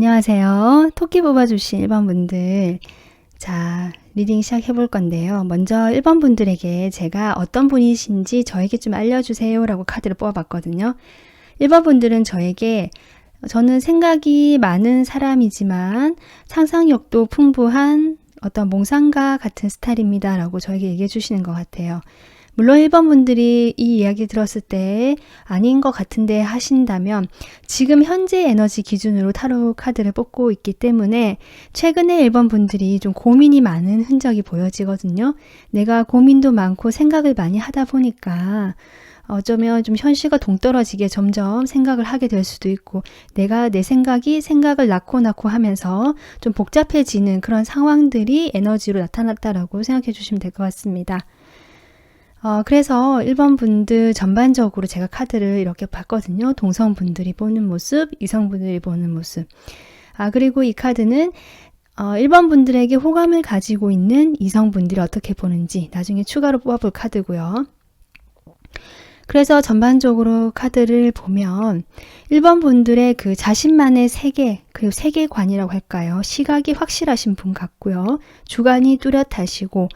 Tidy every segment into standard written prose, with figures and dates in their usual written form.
안녕하세요. 토끼 뽑아주신 1번 분들. 자, 리딩 시작해 볼 건데요. 먼저 1번 분들에게 제가 어떤 분이신지 저에게 좀 알려주세요 라고 카드를 뽑아봤거든요. 1번 분들은 저는 생각이 많은 사람이지만 상상력도 풍부한 어떤 몽상가 같은 스타일입니다 라고 저에게 얘기해 주시는 것 같아요. 물론 1번 분들이 이 이야기 들었을 때 아닌 것 같은데 하신다면 지금 현재 에너지 기준으로 타로 카드를 뽑고 있기 때문에 최근에 1번 분들이 좀 고민이 많은 흔적이 보여지거든요. 내가 고민도 많고 생각을 많이 하다 보니까 어쩌면 좀 현실과 동떨어지게 점점 생각을 하게 될 수도 있고 내가 내 생각을 낳고 하면서 좀 복잡해지는 그런 상황들이 에너지로 나타났다라고 생각해 주시면 될 것 같습니다. 그래서 1번 분들 전반적으로 제가 카드를 이렇게 봤거든요. 동성분들이 보는 모습, 이성분들이 보는 모습. 그리고 이 카드는 1번 분들에게 호감을 가지고 있는 이성분들이 어떻게 보는지 나중에 추가로 뽑아볼 카드고요. 그래서 전반적으로 카드를 보면 1번 분들의 그 자신만의 세계, 그리고 세계관이라고 할까요? 시각이 확실하신 분 같고요. 주관이 뚜렷하시고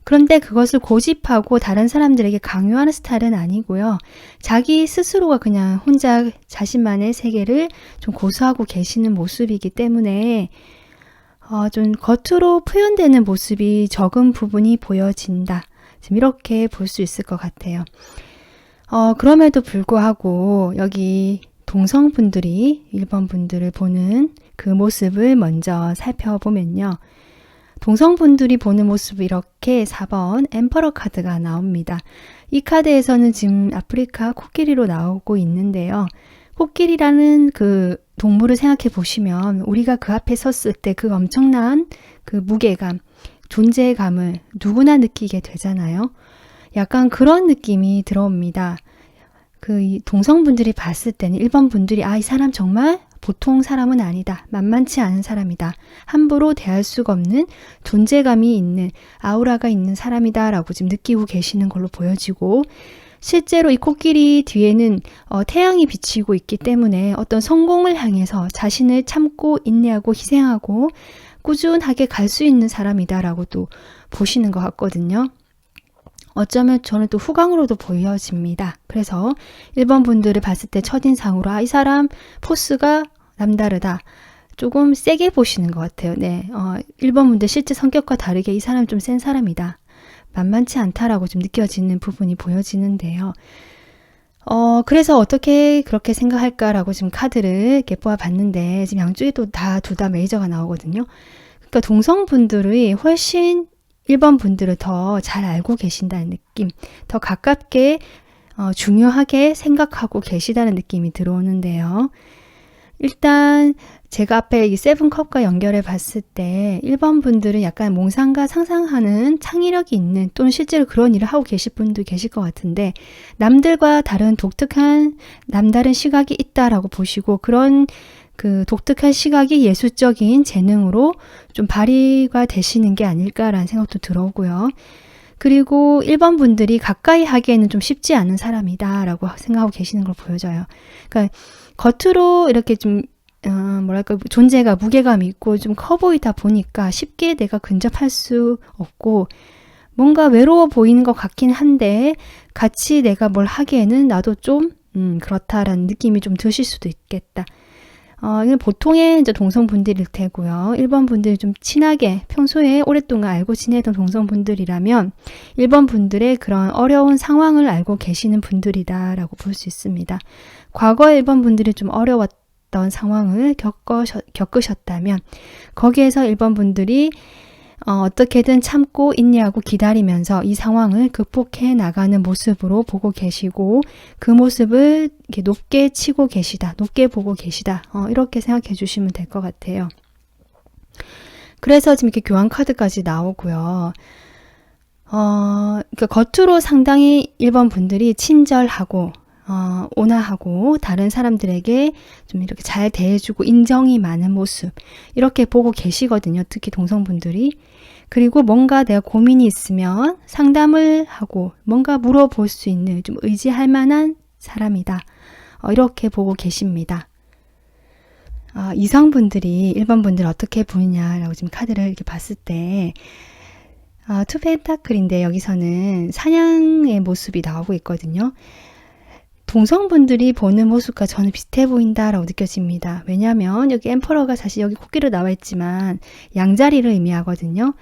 그런데 그것을 고집하고 다른 사람들에게 강요하는 스타일은 아니고요. 자기 스스로가 그냥 혼자 자신만의 세계를 좀 고수하고 계시는 모습이기 때문에 좀 겉으로 표현되는 모습이 적은 부분이 보여진다. 지금 이렇게 볼 수 있을 것 같아요. 그럼에도 불구하고 여기 동성분들이 1번 분들을 보는 그 모습을 먼저 살펴보면요. 동성분들이 보는 모습이 이렇게 4번 엠퍼러 카드가 나옵니다. 이 카드에서는 지금 아프리카 코끼리로 나오고 있는데요. 코끼리라는 그 동물을 생각해 보시면 우리가 그 앞에 섰을 때 그 엄청난 그 무게감, 존재감을 누구나 느끼게 되잖아요. 약간 그런 느낌이 들어옵니다. 이 동성분들이 봤을 때는 1번 분들이 이 사람 정말 보통 사람은 아니다. 만만치 않은 사람이다. 함부로 대할 수가 없는 존재감이 있는 아우라가 있는 사람이다 라고 지금 느끼고 계시는 걸로 보여지고 실제로 이 코끼리 뒤에는 태양이 비치고 있기 때문에 어떤 성공을 향해서 자신을 참고 인내하고 희생하고 꾸준하게 갈 수 있는 사람이다 라고 또 보시는 것 같거든요. 어쩌면 저는 또 후광으로도 보여집니다. 그래서 1번 분들을 봤을 때 첫인상으로 이 사람 포스가 남다르다. 조금 세게 보시는 것 같아요. 네, 1번 분들 실제 성격과 다르게 이 사람 좀 센 사람이다. 만만치 않다라고 좀 느껴지는 부분이 보여지는데요. 그래서 어떻게 그렇게 생각할까라고 지금 카드를 이렇게 뽑아봤는데 지금 양쪽에 또 둘 다 메이저가 나오거든요. 그러니까 동성분들이 훨씬 1번 분들을 더 잘 알고 계신다는 느낌, 더 가깝게 중요하게 생각하고 계시다는 느낌이 들어오는데요. 일단 제가 앞에 이 세븐컵과 연결해 봤을 때 1번 분들은 약간 몽상가 상상하는 창의력이 있는 또는 실제로 그런 일을 하고 계실 분도 계실 것 같은데 남들과 다른 독특한 남다른 시각이 있다라고 보시고 그런 그 독특한 시각이 예술적인 재능으로 좀 발휘가 되시는 게 아닐까라는 생각도 들어오고요. 그리고 1번 분들이 가까이 하기에는 좀 쉽지 않은 사람이다 라고 생각하고 계시는 걸 보여줘요. 그러니까 겉으로 이렇게 좀 존재가 무게감이 있고 좀 커 보이다 보니까 쉽게 내가 근접할 수 없고 뭔가 외로워 보이는 것 같긴 한데 같이 내가 뭘 하기에는 나도 좀 그렇다라는 느낌이 좀 드실 수도 있겠다. 이건 보통의 이제 동성분들일 테고요. 1번 분들이 좀 친하게 평소에 오랫동안 알고 지내던 동성분들이라면 1번 분들의 그런 어려운 상황을 알고 계시는 분들이다라고 볼 수 있습니다. 과거에 1번 분들이 좀 어려웠던 상황을 겪으셨다면 거기에서 1번 분들이 어떻게든 참고 인내하고 기다리면서 이 상황을 극복해 나가는 모습으로 보고 계시고 그 모습을 이렇게 높게 치고 계시다, 높게 보고 계시다 이렇게 생각해 주시면 될 것 같아요. 그래서 지금 이렇게 교환 카드까지 나오고요. 그러니까 겉으로 상당히 1번 분들이 친절하고 온화하고 다른 사람들에게 좀 이렇게 잘 대해주고 인정이 많은 모습 이렇게 보고 계시거든요. 특히 동성분들이. 그리고 뭔가 내가 고민이 있으면 상담을 하고 뭔가 물어볼 수 있는 좀 의지할 만한 사람이다. 이렇게 보고 계십니다. 이성분들이 1번 분들 어떻게 보이냐라고 지금 카드를 이렇게 봤을 때 투 펜타클인데 여기서는 사냥의 모습이 나오고 있거든요. 동성분들이 보는 모습과 저는 비슷해 보인다라고 느껴집니다. 왜냐하면 여기 엠퍼러가 사실 여기 코끼리로 나와 있지만 양자리를 의미하거든요.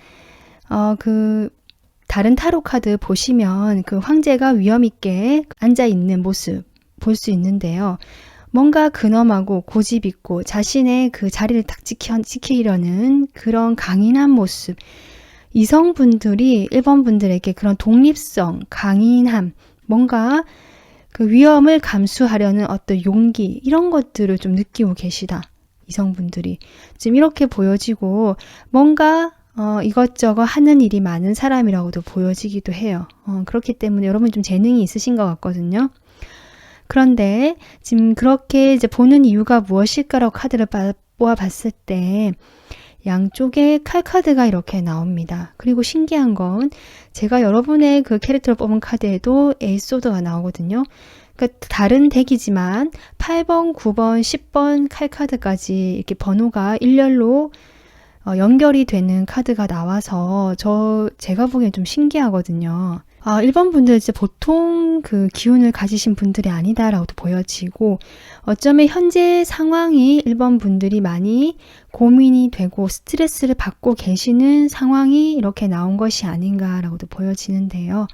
다른 타로 카드 보시면 그 황제가 위험 있게 앉아 있는 모습 볼 수 있는데요. 뭔가 근엄하고 고집 있고 자신의 그 자리를 딱 지키려는 그런 강인한 모습. 이성분들이 1번 분들에게 그런 독립성, 강인함, 뭔가 그 위험을 감수하려는 어떤 용기, 이런 것들을 좀 느끼고 계시다. 이성분들이. 지금 이렇게 보여지고 뭔가 이것저것 하는 일이 많은 사람이라고도 보여지기도 해요. 그렇기 때문에 여러분 좀 재능이 있으신 것 같거든요. 그런데 지금 그렇게 이제 보는 이유가 무엇일까라고 카드를 뽑아봤을 때 양쪽에 칼카드가 이렇게 나옵니다. 그리고 신기한 건 제가 여러분의 그 캐릭터를 뽑은 카드에도 에이소드가 나오거든요. 그러니까 다른 덱이지만 8번, 9번, 10번 칼카드까지 이렇게 번호가 일렬로 연결이 되는 카드가 나와서 제가 보기엔 좀 신기하거든요. 1번 분들 이제 보통 그 기운을 가지신 분들이 아니다라고도 보여지고 어쩌면 현재 상황이 1번 분들이 많이 고민이 되고 스트레스를 받고 계시는 상황이 이렇게 나온 것이 아닌가라고도 보여지는데요.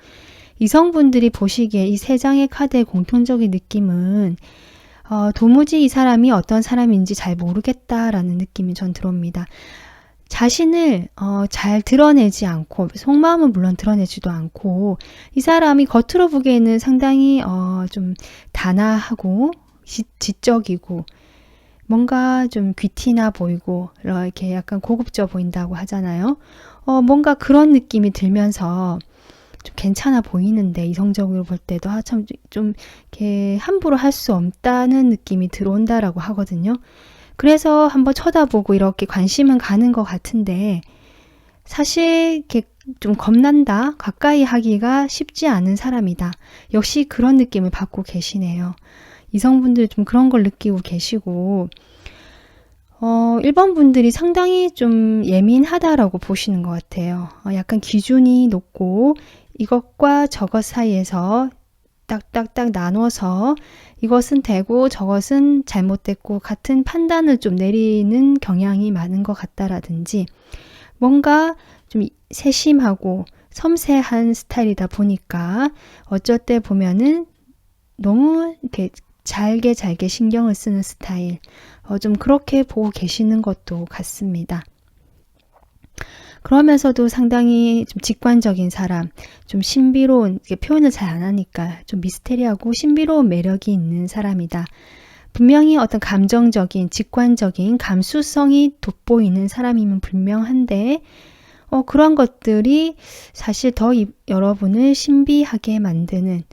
이성분들이 보시기에 이 세 장의 카드의 공통적인 느낌은 도무지 이 사람이 어떤 사람인지 잘 모르겠다라는 느낌이 전 들어옵니다. 자신을 잘 드러내지 않고 속마음은 물론 드러내지도 않고 이 사람이 겉으로 보기에는 상당히 좀 단아하고 지적이고 뭔가 좀 귀티나 보이고 이렇게 약간 고급져 보인다고 하잖아요. 뭔가 그런 느낌이 들면서 좀 괜찮아 보이는데 이성적으로 볼 때도 참 좀 이렇게 함부로 할 수 없다는 느낌이 들어온다라고 하거든요. 그래서 한번 쳐다보고 이렇게 관심은 가는 것 같은데 사실 이렇게 좀 겁난다, 가까이 하기가 쉽지 않은 사람이다. 역시 그런 느낌을 받고 계시네요. 이성분들 좀 그런 걸 느끼고 계시고 1번 분들이 상당히 좀 예민하다라고 보시는 것 같아요. 약간 기준이 높고 이것과 저것 사이에서 딱딱딱 나눠서 이것은 되고 저것은 잘못됐고 같은 판단을 좀 내리는 경향이 많은 것 같다라든지 뭔가 좀 세심하고 섬세한 스타일이다 보니까 어쩔 때 보면은 너무 이렇게 잘게 신경을 쓰는 스타일 좀 그렇게 보고 계시는 것도 같습니다. 그러면서도 상당히 좀 직관적인 사람, 좀 신비로운, 표현을 잘 안 하니까 좀 미스테리하고 신비로운 매력이 있는 사람이다. 분명히 어떤 감정적인, 직관적인 감수성이 돋보이는 사람이면 분명한데 그런 것들이 사실 더 여러분을 신비하게 만드는,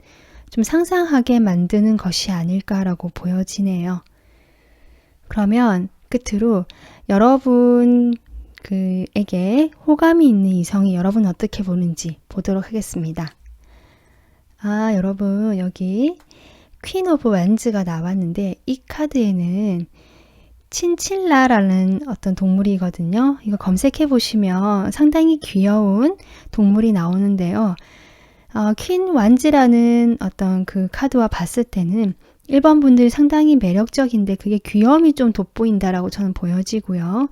좀 상상하게 만드는 것이 아닐까라고 보여지네요. 그러면 끝으로 여러분 에게 호감이 있는 이성이 여러분 어떻게 보는지 보도록 하겠습니다. 여러분 여기 퀸 오브 완즈가 나왔는데 이 카드에는 친칠라라는 어떤 동물이거든요. 이거 검색해 보시면 상당히 귀여운 동물이 나오는데요. 퀸 완즈라는 어떤 그 카드와 봤을 때는 1번 분들이 상당히 매력적인데 그게 귀여움이 좀 돋보인다라고 저는 보여지고요.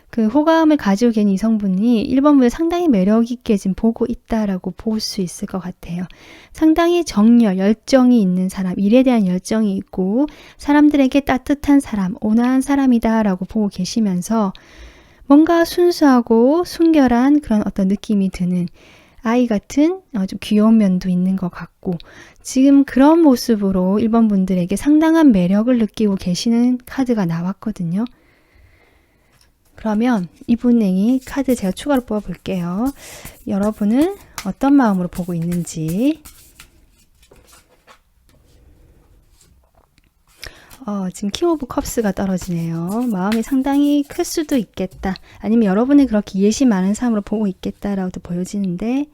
그 호감을 가지고 계신 이성분이 1번분을 상당히 매력있게 지금 보고 있다라고 볼 수 있을 것 같아요. 상당히 정열, 열정이 있는 사람, 일에 대한 열정이 있고 사람들에게 따뜻한 사람, 온화한 사람이다라고 보고 계시면서 뭔가 순수하고 순결한 그런 어떤 느낌이 드는 아이 같은 좀 귀여운 면도 있는 것 같고 지금 그런 모습으로 1번 분들에게 상당한 매력을 느끼고 계시는 카드가 나왔거든요. 그러면 이분의 카드 제가 추가로 뽑아 볼게요. 여러분은 어떤 마음으로 보고 있는지. 지금 킹 오브 컵스가 떨어지네요. 마음이 상당히 클 수도 있겠다. 아니면 여러분이 그렇게 예심 많은 사람으로 보고 있겠다라고도 보여지는데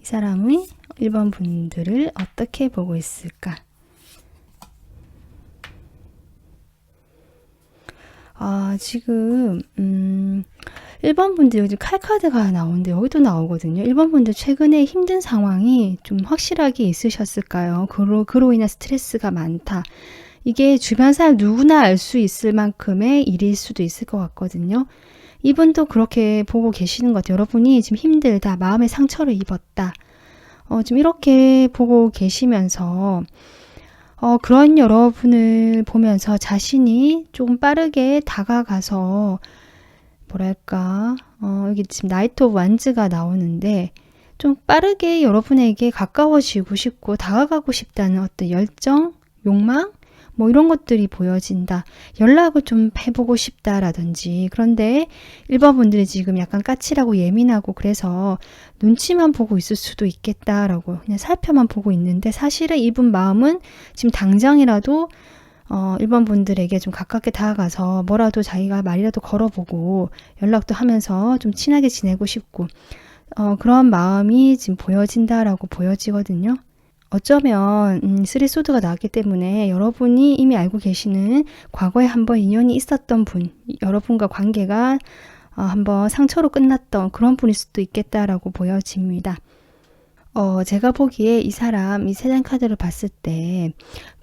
이 사람은 1번 분들을 어떻게 보고 있을까? 지금 1번 분들 여기 칼카드가 나오는데 여기도 나오거든요. 1번 분들 최근에 힘든 상황이 좀 확실하게 있으셨을까요? 그로 인한 스트레스가 많다. 이게 주변 사람 누구나 알 수 있을 만큼의 일일 수도 있을 것 같거든요. 이분도 그렇게 보고 계시는 것 같아요. 여러분이 지금 힘들다, 마음의 상처를 입었다. 지금 이렇게 보고 계시면서 그런 여러분을 보면서 자신이 조금 빠르게 다가가서 뭐랄까 여기 지금 나이트 오브 완즈가 나오는데 좀 빠르게 여러분에게 가까워지고 싶고 다가가고 싶다는 어떤 열정, 욕망 뭐 이런 것들이 보여진다. 연락을 좀 해보고 싶다라든지. 그런데 1번 분들이 지금 약간 까칠하고 예민하고 그래서 눈치만 보고 있을 수도 있겠다라고 그냥 살펴만 보고 있는데 사실은 이분 마음은 지금 당장이라도 1번 분들에게 좀 가깝게 다가가서 뭐라도 자기가 말이라도 걸어보고 연락도 하면서 좀 친하게 지내고 싶고 그런 마음이 지금 보여진다라고 보여지거든요. 어쩌면 쓰리소드가 나왔기 때문에 여러분이 이미 알고 계시는 과거에 한번 인연이 있었던 분, 여러분과 관계가 한번 상처로 끝났던 그런 분일 수도 있겠다라고 보여집니다. 제가 보기에 이 사람, 이 3장 카드를 봤을 때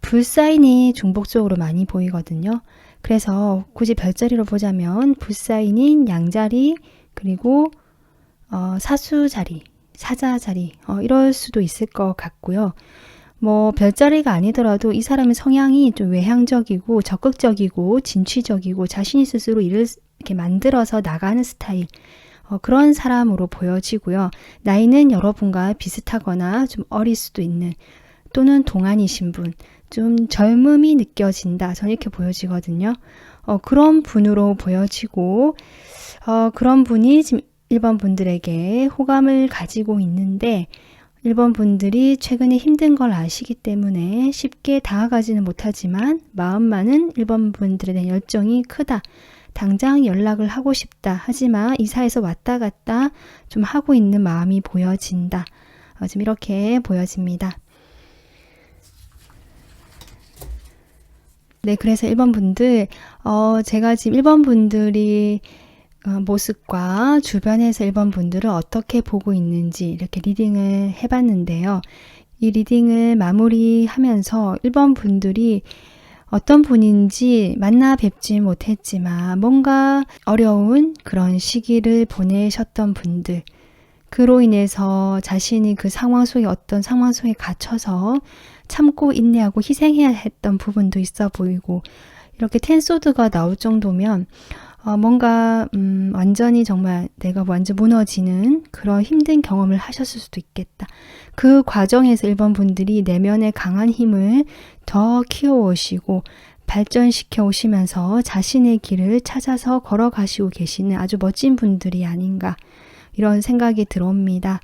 불사인이 중복적으로 많이 보이거든요. 그래서 굳이 별자리로 보자면 불사인인 양자리, 그리고 사수자리, 사자자리 이럴 수도 있을 것 같고요. 뭐 별자리가 아니더라도 이 사람의 성향이 좀 외향적이고 적극적이고 진취적이고 자신이 스스로 일을 이렇게 만들어서 나가는 스타일 그런 사람으로 보여지고요. 나이는 여러분과 비슷하거나 좀 어릴 수도 있는 또는 동안이신 분, 좀 젊음이 느껴진다. 저는 이렇게 보여지거든요. 그런 분으로 보여지고 그런 분이 지금 1번 분들에게 호감을 가지고 있는데 1번 분들이 최근에 힘든 걸 아시기 때문에 쉽게 다가가지는 못하지만 마음만은 1번 분들에 대한 열정이 크다. 당장 연락을 하고 싶다. 하지만 이사에서 왔다 갔다 좀 하고 있는 마음이 보여진다. 지금 이렇게 보여집니다. 네, 그래서 1번 분들 제가 지금 1번 분들이 모습과 주변에서 1번 분들을 어떻게 보고 있는지 이렇게 리딩을 해봤는데요. 이 리딩을 마무리하면서 1번 분들이 어떤 분인지 만나 뵙지 못했지만 뭔가 어려운 그런 시기를 보내셨던 분들, 그로 인해서 자신이 그 상황 속에 어떤 상황 속에 갇혀서 참고 인내하고 희생해야 했던 부분도 있어 보이고 이렇게 텐소드가 나올 정도면 뭔가 완전히 정말 내가 완전 무너지는 그런 힘든 경험을 하셨을 수도 있겠다. 그 과정에서 1번 분들이 내면의 강한 힘을 더 키워오시고 발전시켜 오시면서 자신의 길을 찾아서 걸어가시고 계시는 아주 멋진 분들이 아닌가 이런 생각이 들어옵니다.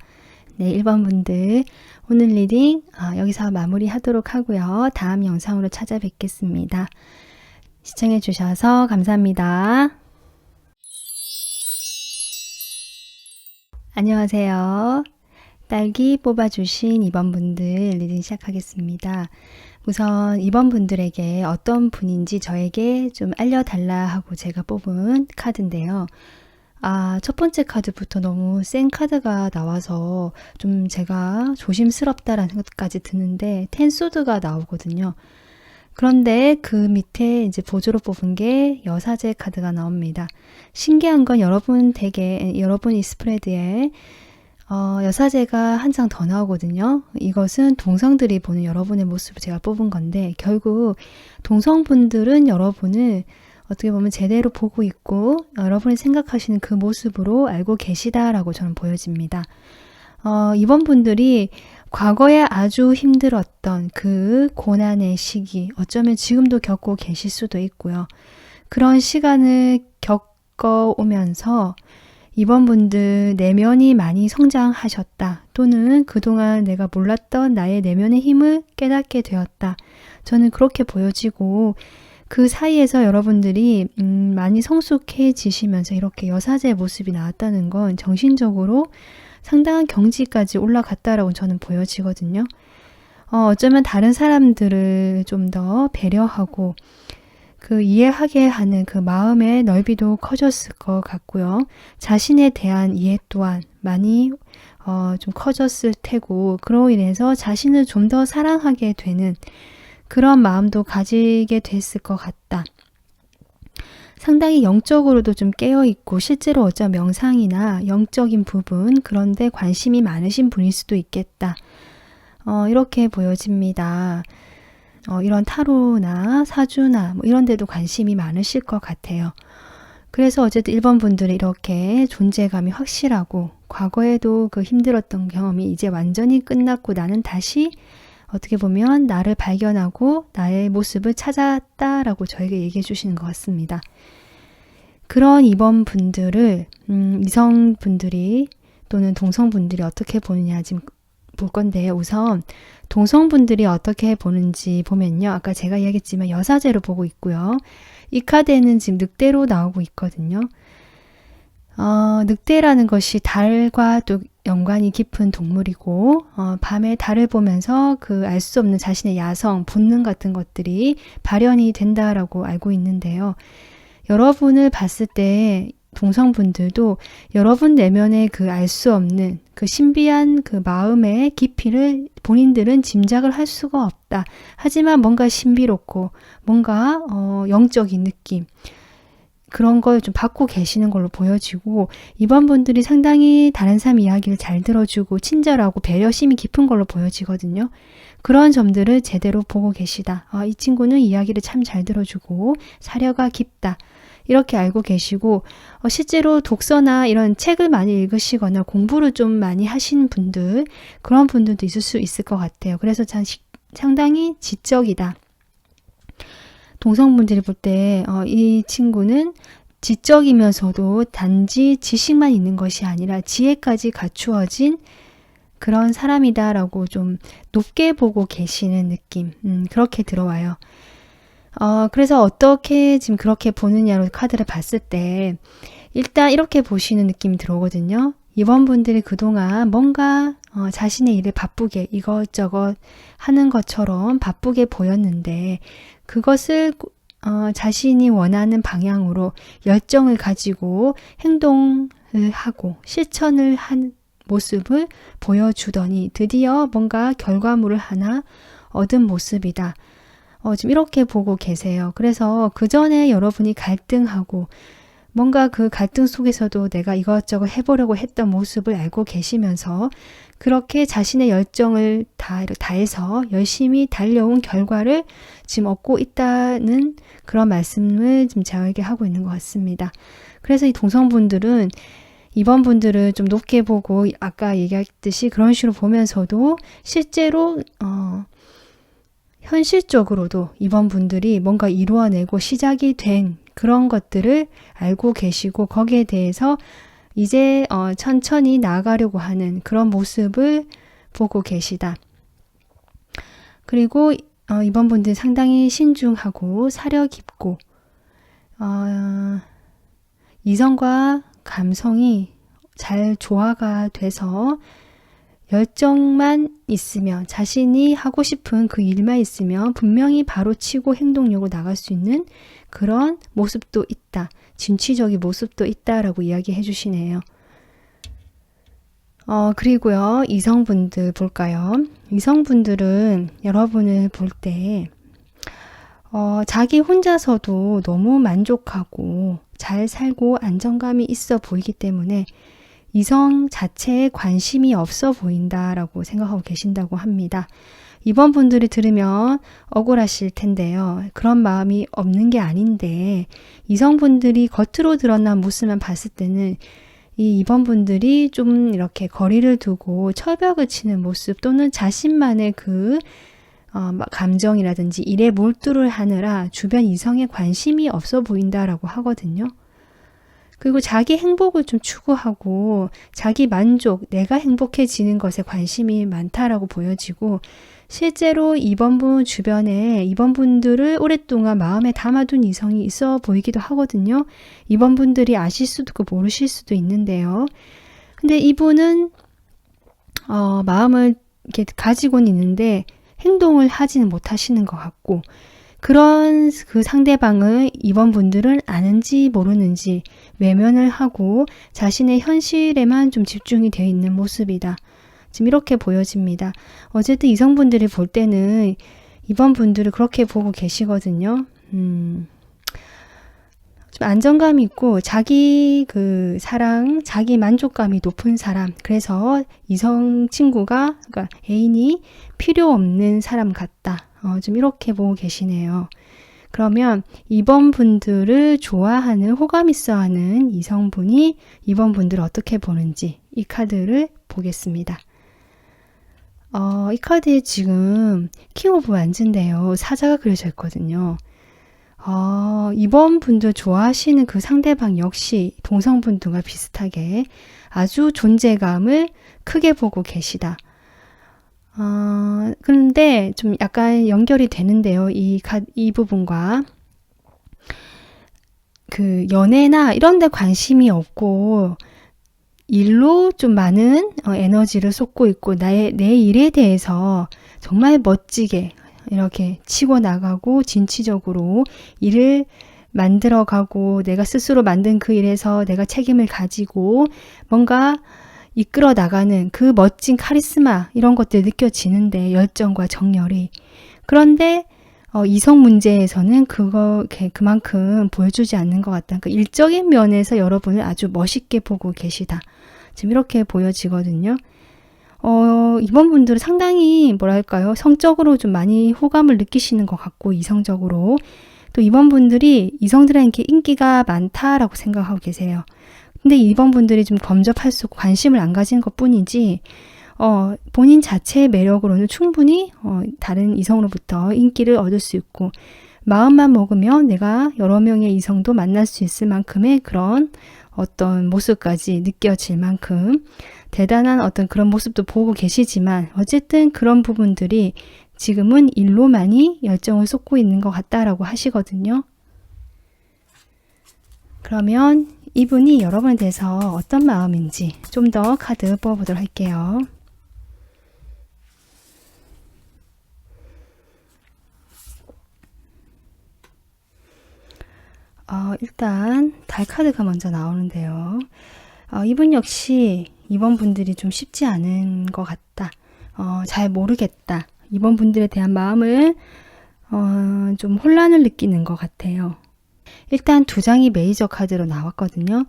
네, 1번 분들 오늘 리딩 여기서 마무리하도록 하고요. 다음 영상으로 찾아뵙겠습니다. 시청해 주셔서 감사합니다. 안녕하세요. 딸기 뽑아주신 2번 분들 리딩 시작하겠습니다. 우선 2번 분들에게 어떤 분인지 저에게 좀 알려달라 하고 제가 뽑은 카드인데요. 첫 번째 카드부터 너무 센 카드가 나와서 좀 제가 조심스럽다라는 생각까지 드는데 텐소드가 나오거든요. 그런데 그 밑에 이제 보조로 뽑은 게 여사제 카드가 나옵니다. 신기한 건 여러분 이 스프레드에 여사제가 한 장 더 나오거든요. 이것은 동성들이 보는 여러분의 모습을 제가 뽑은 건데 결국 동성분들은 여러분을 어떻게 보면 제대로 보고 있고 여러분이 생각하시는 그 모습으로 알고 계시다라고 저는 보여집니다. 이번 분들이 과거에 아주 힘들었던 그 고난의 시기, 어쩌면 지금도 겪고 계실 수도 있고요. 그런 시간을 겪어오면서 이번 분들 내면이 많이 성장하셨다. 또는 그동안 내가 몰랐던 나의 내면의 힘을 깨닫게 되었다. 저는 그렇게 보여지고 그 사이에서 여러분들이 많이 성숙해지시면서 이렇게 여사제의 모습이 나왔다는 건 정신적으로 상당한 경지까지 올라갔다라고 저는 보여지거든요. 어쩌면 다른 사람들을 좀 더 배려하고 그 이해하게 하는 그 마음의 넓이도 커졌을 것 같고요. 자신에 대한 이해 또한 많이 좀 커졌을 테고, 그로 인해서 자신을 좀 더 사랑하게 되는 그런 마음도 가지게 됐을 것 같다. 상당히 영적으로도 좀 깨어있고 실제로 어쩌면 명상이나 영적인 부분 그런 데 관심이 많으신 분일 수도 있겠다. 이렇게 보여집니다. 이런 타로나 사주나 뭐 이런 데도 관심이 많으실 것 같아요. 그래서 어쨌든 1번 분들이 이렇게 존재감이 확실하고 과거에도 그 힘들었던 경험이 이제 완전히 끝났고 나는 다시 어떻게 보면 나를 발견하고 나의 모습을 찾았다라고 저에게 얘기해 주시는 것 같습니다. 그런 2번 분들을 이성분들이 또는 동성분들이 어떻게 보느냐 지금 볼 건데요. 우선 동성분들이 어떻게 보는지 보면요. 아까 제가 이야기했지만 여사제로 보고 있고요. 이 카드에는 지금 늑대로 나오고 있거든요. 늑대라는 것이 달과 또 연관이 깊은 동물이고 밤에 달을 보면서 그 알 수 없는 자신의 야성, 본능 같은 것들이 발현이 된다라고 알고 있는데요. 여러분을 봤을 때 동성분들도 여러분 내면의 그 알 수 없는 그 신비한 그 마음의 깊이를 본인들은 짐작을 할 수가 없다. 하지만 뭔가 신비롭고 뭔가 영적인 느낌 그런 걸 좀 받고 계시는 걸로 보여지고 이번 분들이 상당히 다른 사람 이야기를 잘 들어주고 친절하고 배려심이 깊은 걸로 보여지거든요. 그런 점들을 제대로 보고 계시다. 이 친구는 이야기를 참 잘 들어주고 사려가 깊다. 이렇게 알고 계시고 실제로 독서나 이런 책을 많이 읽으시거나 공부를 좀 많이 하시는 분들 그런 분들도 있을 수 있을 것 같아요. 그래서 상당히 지적이다. 동성분들이 볼 때 이 친구는 지적이면서도 단지 지식만 있는 것이 아니라 지혜까지 갖추어진 그런 사람이다라고 좀 높게 보고 계시는 느낌 그렇게 들어와요. 그래서 어떻게 지금 그렇게 보느냐로 카드를 봤을 때 일단 이렇게 보시는 느낌이 들어오거든요. 이번 분들이 그동안 뭔가 자신의 일을 바쁘게 이것저것 하는 것처럼 바쁘게 보였는데 그것을 자신이 원하는 방향으로 열정을 가지고 행동을 하고 실천을 한 모습을 보여주더니 드디어 뭔가 결과물을 하나 얻은 모습이다. 지금 이렇게 보고 계세요. 그래서 그 전에 여러분이 갈등하고 뭔가 그 갈등 속에서도 내가 이것저것 해보려고 했던 모습을 알고 계시면서 그렇게 자신의 열정을 다해서 열심히 달려온 결과를 지금 얻고 있다는 그런 말씀을 지금 저에게 하고 있는 것 같습니다. 그래서 이 동성분들은 이번 분들을 좀 높게 보고 아까 얘기했듯이 그런 식으로 보면서도 실제로 현실적으로도 이번 분들이 뭔가 이루어내고 시작이 된 그런 것들을 알고 계시고 거기에 대해서 이제 천천히 나아가려고 하는 그런 모습을 보고 계시다. 그리고 이번 분들 상당히 신중하고 사려 깊고 이성과 감성이 잘 조화가 돼서 열정만 있으면 자신이 하고 싶은 그 일만 있으면 분명히 바로 치고 행동력으로 나갈 수 있는 그런 모습도 있다. 진취적인 모습도 있다라고 이야기해 주시네요. 그리고요. 이성분들 볼까요? 이성분들은 여러분을 볼 때 자기 혼자서도 너무 만족하고 잘 살고 안정감이 있어 보이기 때문에 이성 자체에 관심이 없어 보인다라고 생각하고 계신다고 합니다. 이번 분들이 들으면 억울하실 텐데요. 그런 마음이 없는 게 아닌데 이성분들이 겉으로 드러난 모습만 봤을 때는 이번 분들이 좀 이렇게 거리를 두고 철벽을 치는 모습 또는 자신만의 그 감정이라든지 일에 몰두를 하느라 주변 이성에 관심이 없어 보인다라고 하거든요. 그리고 자기 행복을 좀 추구하고 자기 만족, 내가 행복해지는 것에 관심이 많다라고 보여지고 실제로 이번 분 주변에 이번 분들을 오랫동안 마음에 담아둔 이성이 있어 보이기도 하거든요. 이번 분들이 아실 수도 있고 모르실 수도 있는데요. 근데 이분은 마음을 이렇게 가지고는 있는데 행동을 하지는 못하시는 것 같고 그런 그 상대방을 이번 분들은 아는지 모르는지 외면을 하고 자신의 현실에만 좀 집중이 되어 있는 모습이다. 지금 이렇게 보여집니다. 어쨌든 이성분들이 볼 때는 이번 분들을 그렇게 보고 계시거든요. 좀 안정감이 있고 자기 그 사랑, 자기 만족감이 높은 사람. 그래서 이성 친구가, 그러니까 애인이 필요 없는 사람 같다. 좀 이렇게 보고 계시네요. 그러면 이번 분들을 좋아하는, 호감 있어 하는 이성분이 이번 분들을 어떻게 보는지 이 카드를 보겠습니다. 이 카드에 지금 킹 오브 완즈인데요. 사자가 그려져 있거든요. 이번 분들 좋아하시는 그 상대방 역시 동성분들과 비슷하게 아주 존재감을 크게 보고 계시다. 그런데 좀 약간 연결이 되는데요. 이 부분과 그 연애나 이런 데 관심이 없고 일로 좀 많은 에너지를 쏟고 있고 내 일에 대해서 정말 멋지게 이렇게 치고 나가고 진취적으로 일을 만들어가고 내가 스스로 만든 그 일에서 내가 책임을 가지고 뭔가 이끌어 나가는 그 멋진 카리스마 이런 것들이 느껴지는데 열정과 정열이. 그런데 이성 문제에서는 그만큼 보여주지 않는 것 같다. 그러니까 일적인 면에서 여러분을 아주 멋있게 보고 계시다. 지금 이렇게 보여지거든요. 이번 분들은 상당히 뭐랄까요? 성적으로 좀 많이 호감을 느끼시는 것 같고 이성적으로. 또 이번 분들이 이성들에게 인기가 많다라고 생각하고 계세요. 근데 이번 분들이 좀 범접할 수 없고 관심을 안 가진 것 뿐이지 본인 자체의 매력으로는 충분히 다른 이성으로부터 인기를 얻을 수 있고 마음만 먹으면 내가 여러 명의 이성도 만날 수 있을 만큼의 그런 어떤 모습까지 느껴질 만큼 대단한 어떤 그런 모습도 보고 계시지만 어쨌든 그런 부분들이 지금은 일로 많이 열정을 쏟고 있는 것 같다라고 하시거든요. 그러면 이분이 여러분에 대해서 어떤 마음인지 좀 더 카드 뽑아보도록 할게요. 일단 달 카드가 먼저 나오는데요. 이분 역시 이번 분들이 좀 쉽지 않은 것 같다. 잘 모르겠다. 이번 분들에 대한 마음을 좀 혼란을 느끼는 것 같아요. 일단 두 장이 메이저 카드로 나왔거든요.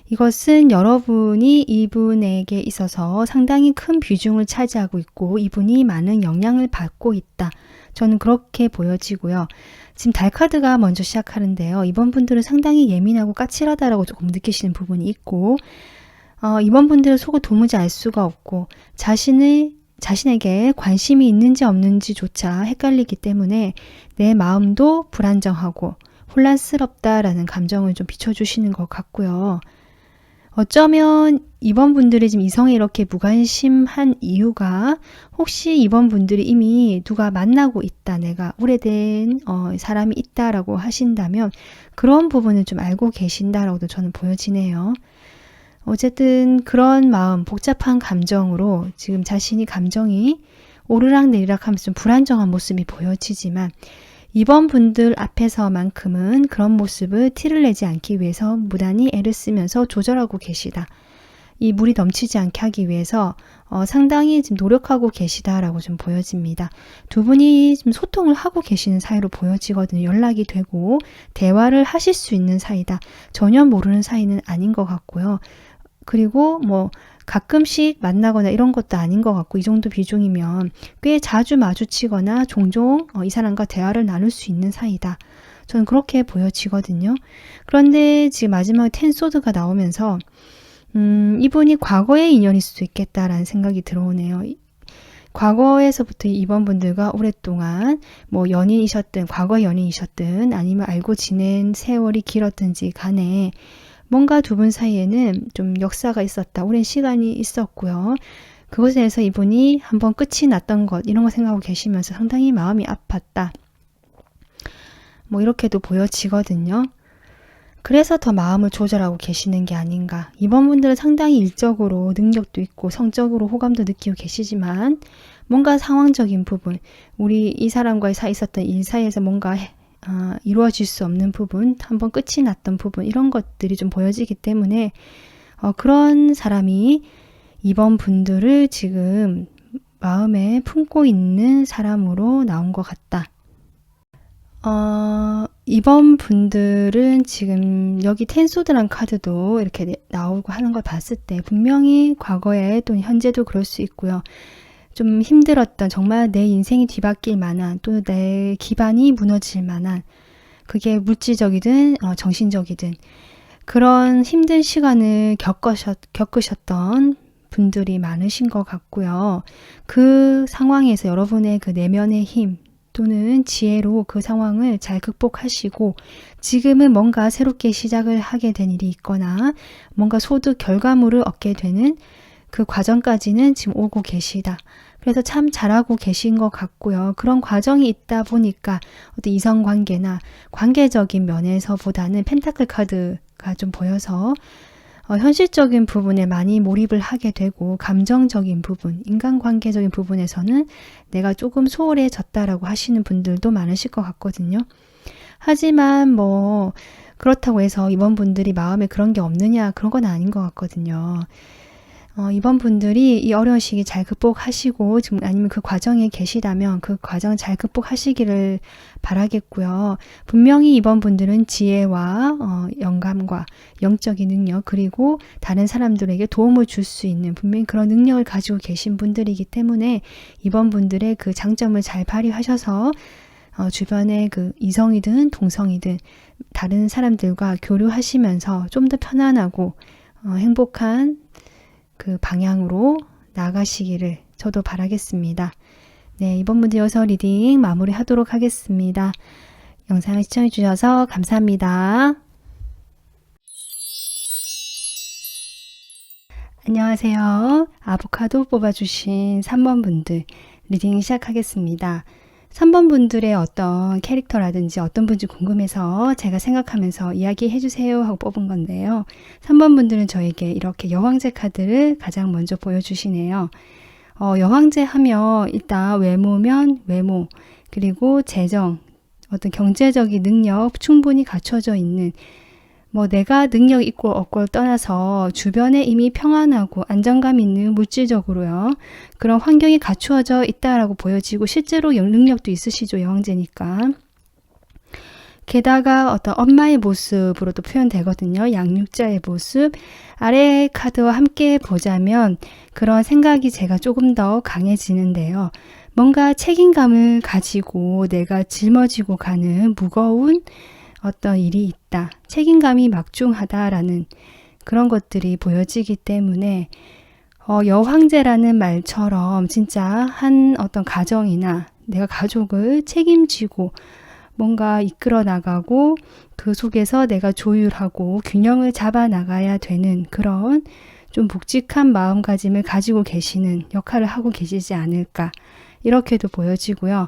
이것은 여러분이 이분에게 있어서 상당히 큰 비중을 차지하고 있고 이분이 많은 영향을 받고 있다. 저는 그렇게 보여지고요. 지금 달 카드가 먼저 시작하는데요. 이번 분들은 상당히 예민하고 까칠하다라고 조금 느끼시는 부분이 있고 이번 분들은 속을 도무지 알 수가 없고 자신에게 관심이 있는지 없는지조차 헷갈리기 때문에 내 마음도 불안정하고 혼란스럽다라는 감정을 좀 비춰주시는 것 같고요. 어쩌면 이번 분들이 지금 이성에 이렇게 무관심한 이유가 혹시 이번 분들이 이미 누가 만나고 있다, 내가 오래된 사람이 있다라고 하신다면 그런 부분을 좀 알고 계신다라고도 저는 보여지네요. 어쨌든 그런 마음, 복잡한 감정으로 지금 자신이 감정이 오르락내리락 하면서 좀 불안정한 모습이 보여지지만 이번 분들 앞에서만큼은 그런 모습을 티를 내지 않기 위해서 무단히 애를 쓰면서 조절하고 계시다. 이 물이 넘치지 않게 하기 위해서 상당히 지금 노력하고 계시다라고 좀 보여집니다. 두 분이 좀 소통을 하고 계시는 사이로 보여지거든요. 연락이 되고 대화를 하실 수 있는 사이다. 전혀 모르는 사이는 아닌 것 같고요. 그리고 뭐 가끔씩 만나거나 이런 것도 아닌 것 같고 이 정도 비중이면 꽤 자주 마주치거나 종종 이 사람과 대화를 나눌 수 있는 사이다. 저는 그렇게 보여지거든요. 그런데 지금 마지막에 텐소드가 나오면서 이분이 과거의 인연일 수도 있겠다라는 생각이 들어오네요. 과거에서부터 이번 분들과 오랫동안 뭐 연인이셨든 과거 연인이셨든 아니면 알고 지낸 세월이 길었든지 간에 뭔가 두 분 사이에는 좀 역사가 있었다. 오랜 시간이 있었고요. 그것에 대해서 이분이 한번 끝이 났던 것 이런 거 생각하고 계시면서 상당히 마음이 아팠다. 뭐 이렇게도 보여지거든요. 그래서 더 마음을 조절하고 계시는 게 아닌가. 이번 분들은 상당히 일적으로 능력도 있고 성적으로 호감도 느끼고 계시지만 뭔가 상황적인 부분, 우리 이 사람과의 있었던 일 사이에서 뭔가 이루어질 수 없는 부분, 한번 끝이 났던 부분, 이런 것들이 좀 보여지기 때문에 그런 사람이 이번 분들을 지금 마음에 품고 있는 사람으로 나온 것 같다. 이번 분들은 지금 여기 텐소드란 카드도 이렇게 나오고 하는 걸 봤을 때 분명히 과거에 또는 현재도 그럴 수 있고요. 좀 힘들었던, 정말 내 인생이 뒤바뀔 만한, 또 내 기반이 무너질 만한, 그게 물질적이든 정신적이든 그런 힘든 시간을 겪으셨던 분들이 많으신 것 같고요. 그 상황에서 여러분의 그 내면의 힘 또는 지혜로 그 상황을 잘 극복하시고 지금은 뭔가 새롭게 시작을 하게 된 일이 있거나 뭔가 소득 결과물을 얻게 되는 그 과정까지는 지금 오고 계시다. 그래서 참 잘하고 계신 것 같고요. 그런 과정이 있다 보니까 어떤 이성관계나 관계적인 면에서보다는 펜타클 카드가 좀 보여서 현실적인 부분에 많이 몰입을 하게 되고 감정적인 부분, 인간관계적인 부분에서는 내가 조금 소홀해졌다라고 하시는 분들도 많으실 것 같거든요. 하지만 뭐 그렇다고 해서 이번 분들이 마음에 그런 게 없느냐, 그런 건 아닌 것 같거든요. 이번 분들이 이 어려운 시기 잘 극복하시고 지금 아니면 그 과정에 계시다면 그 과정 잘 극복하시기를 바라겠고요. 분명히 이번 분들은 지혜와 영감과 영적인 능력 그리고 다른 사람들에게 도움을 줄 수 있는 분명히 그런 능력을 가지고 계신 분들이기 때문에 이번 분들의 그 장점을 잘 발휘하셔서 주변의 그 이성이든 동성이든 다른 사람들과 교류하시면서 좀 더 편안하고 행복한 그 방향으로 나가시기를 저도 바라겠습니다. 네, 이번 문제 여기서 리딩 마무리 하도록 하겠습니다. 영상을 시청해 주셔서 감사합니다. 안녕하세요. 아보카도 뽑아주신 3번 분들 리딩 시작하겠습니다. 3번 분들의 어떤 캐릭터라든지 어떤 분인지 궁금해서 제가 생각하면서 이야기해 주세요 하고 뽑은 건데요. 3번 분들은 저에게 이렇게 여왕제 카드를 가장 먼저 보여주시네요. 여왕제 하면 일단 외모면 외모, 그리고 재정, 어떤 경제적인 능력 충분히 갖춰져 있는, 뭐 내가 능력 있고 없고를 떠나서 주변에 이미 평안하고 안정감 있는 물질적으로요. 그런 환경이 갖추어져 있다라고 보여지고 실제로 능력도 있으시죠. 여왕제니까. 게다가 어떤 엄마의 모습으로도 표현되거든요. 양육자의 모습. 아래 카드와 함께 보자면 그런 생각이 제가 조금 더 강해지는데요. 뭔가 책임감을 가지고 내가 짊어지고 가는 무거운 어떤 일이 있다. 책임감이 막중하다라는 그런 것들이 보여지기 때문에 여황제라는 말처럼 진짜 한 어떤 가정이나 내가 가족을 책임지고 뭔가 이끌어 나가고 그 속에서 내가 조율하고 균형을 잡아 나가야 되는 그런 좀 묵직한 마음가짐을 가지고 계시는 역할을 하고 계시지 않을까 이렇게도 보여지고요.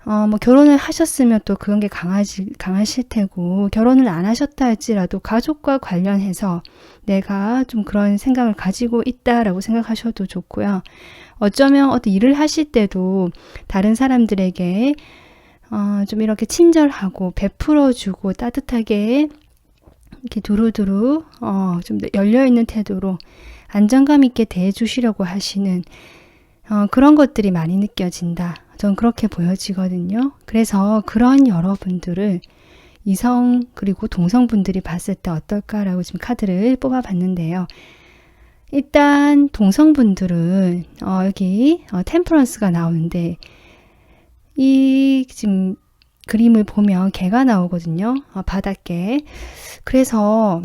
뭐 결혼을 하셨으면 또 그런 게 강하실 테고 결혼을 안 하셨다 할지라도 가족과 관련해서 내가 좀 그런 생각을 가지고 있다라고 생각하셔도 좋고요. 어쩌면 어떤 일을 하실 때도 다른 사람들에게 좀 이렇게 친절하고 베풀어주고 따뜻하게 이렇게 두루두루 좀 열려있는 태도로 안정감 있게 대해주시려고 하시는 그런 것들이 많이 느껴진다. 전 그렇게 보여지거든요. 그래서 그런 여러분들을 이성 그리고 동성분들이 봤을 때 어떨까라고 지금 카드를 뽑아봤는데요. 일단 동성분들은 여기 템퍼런스가 나오는데 이 지금 그림을 보면 개가 나오거든요. 바닷개. 그래서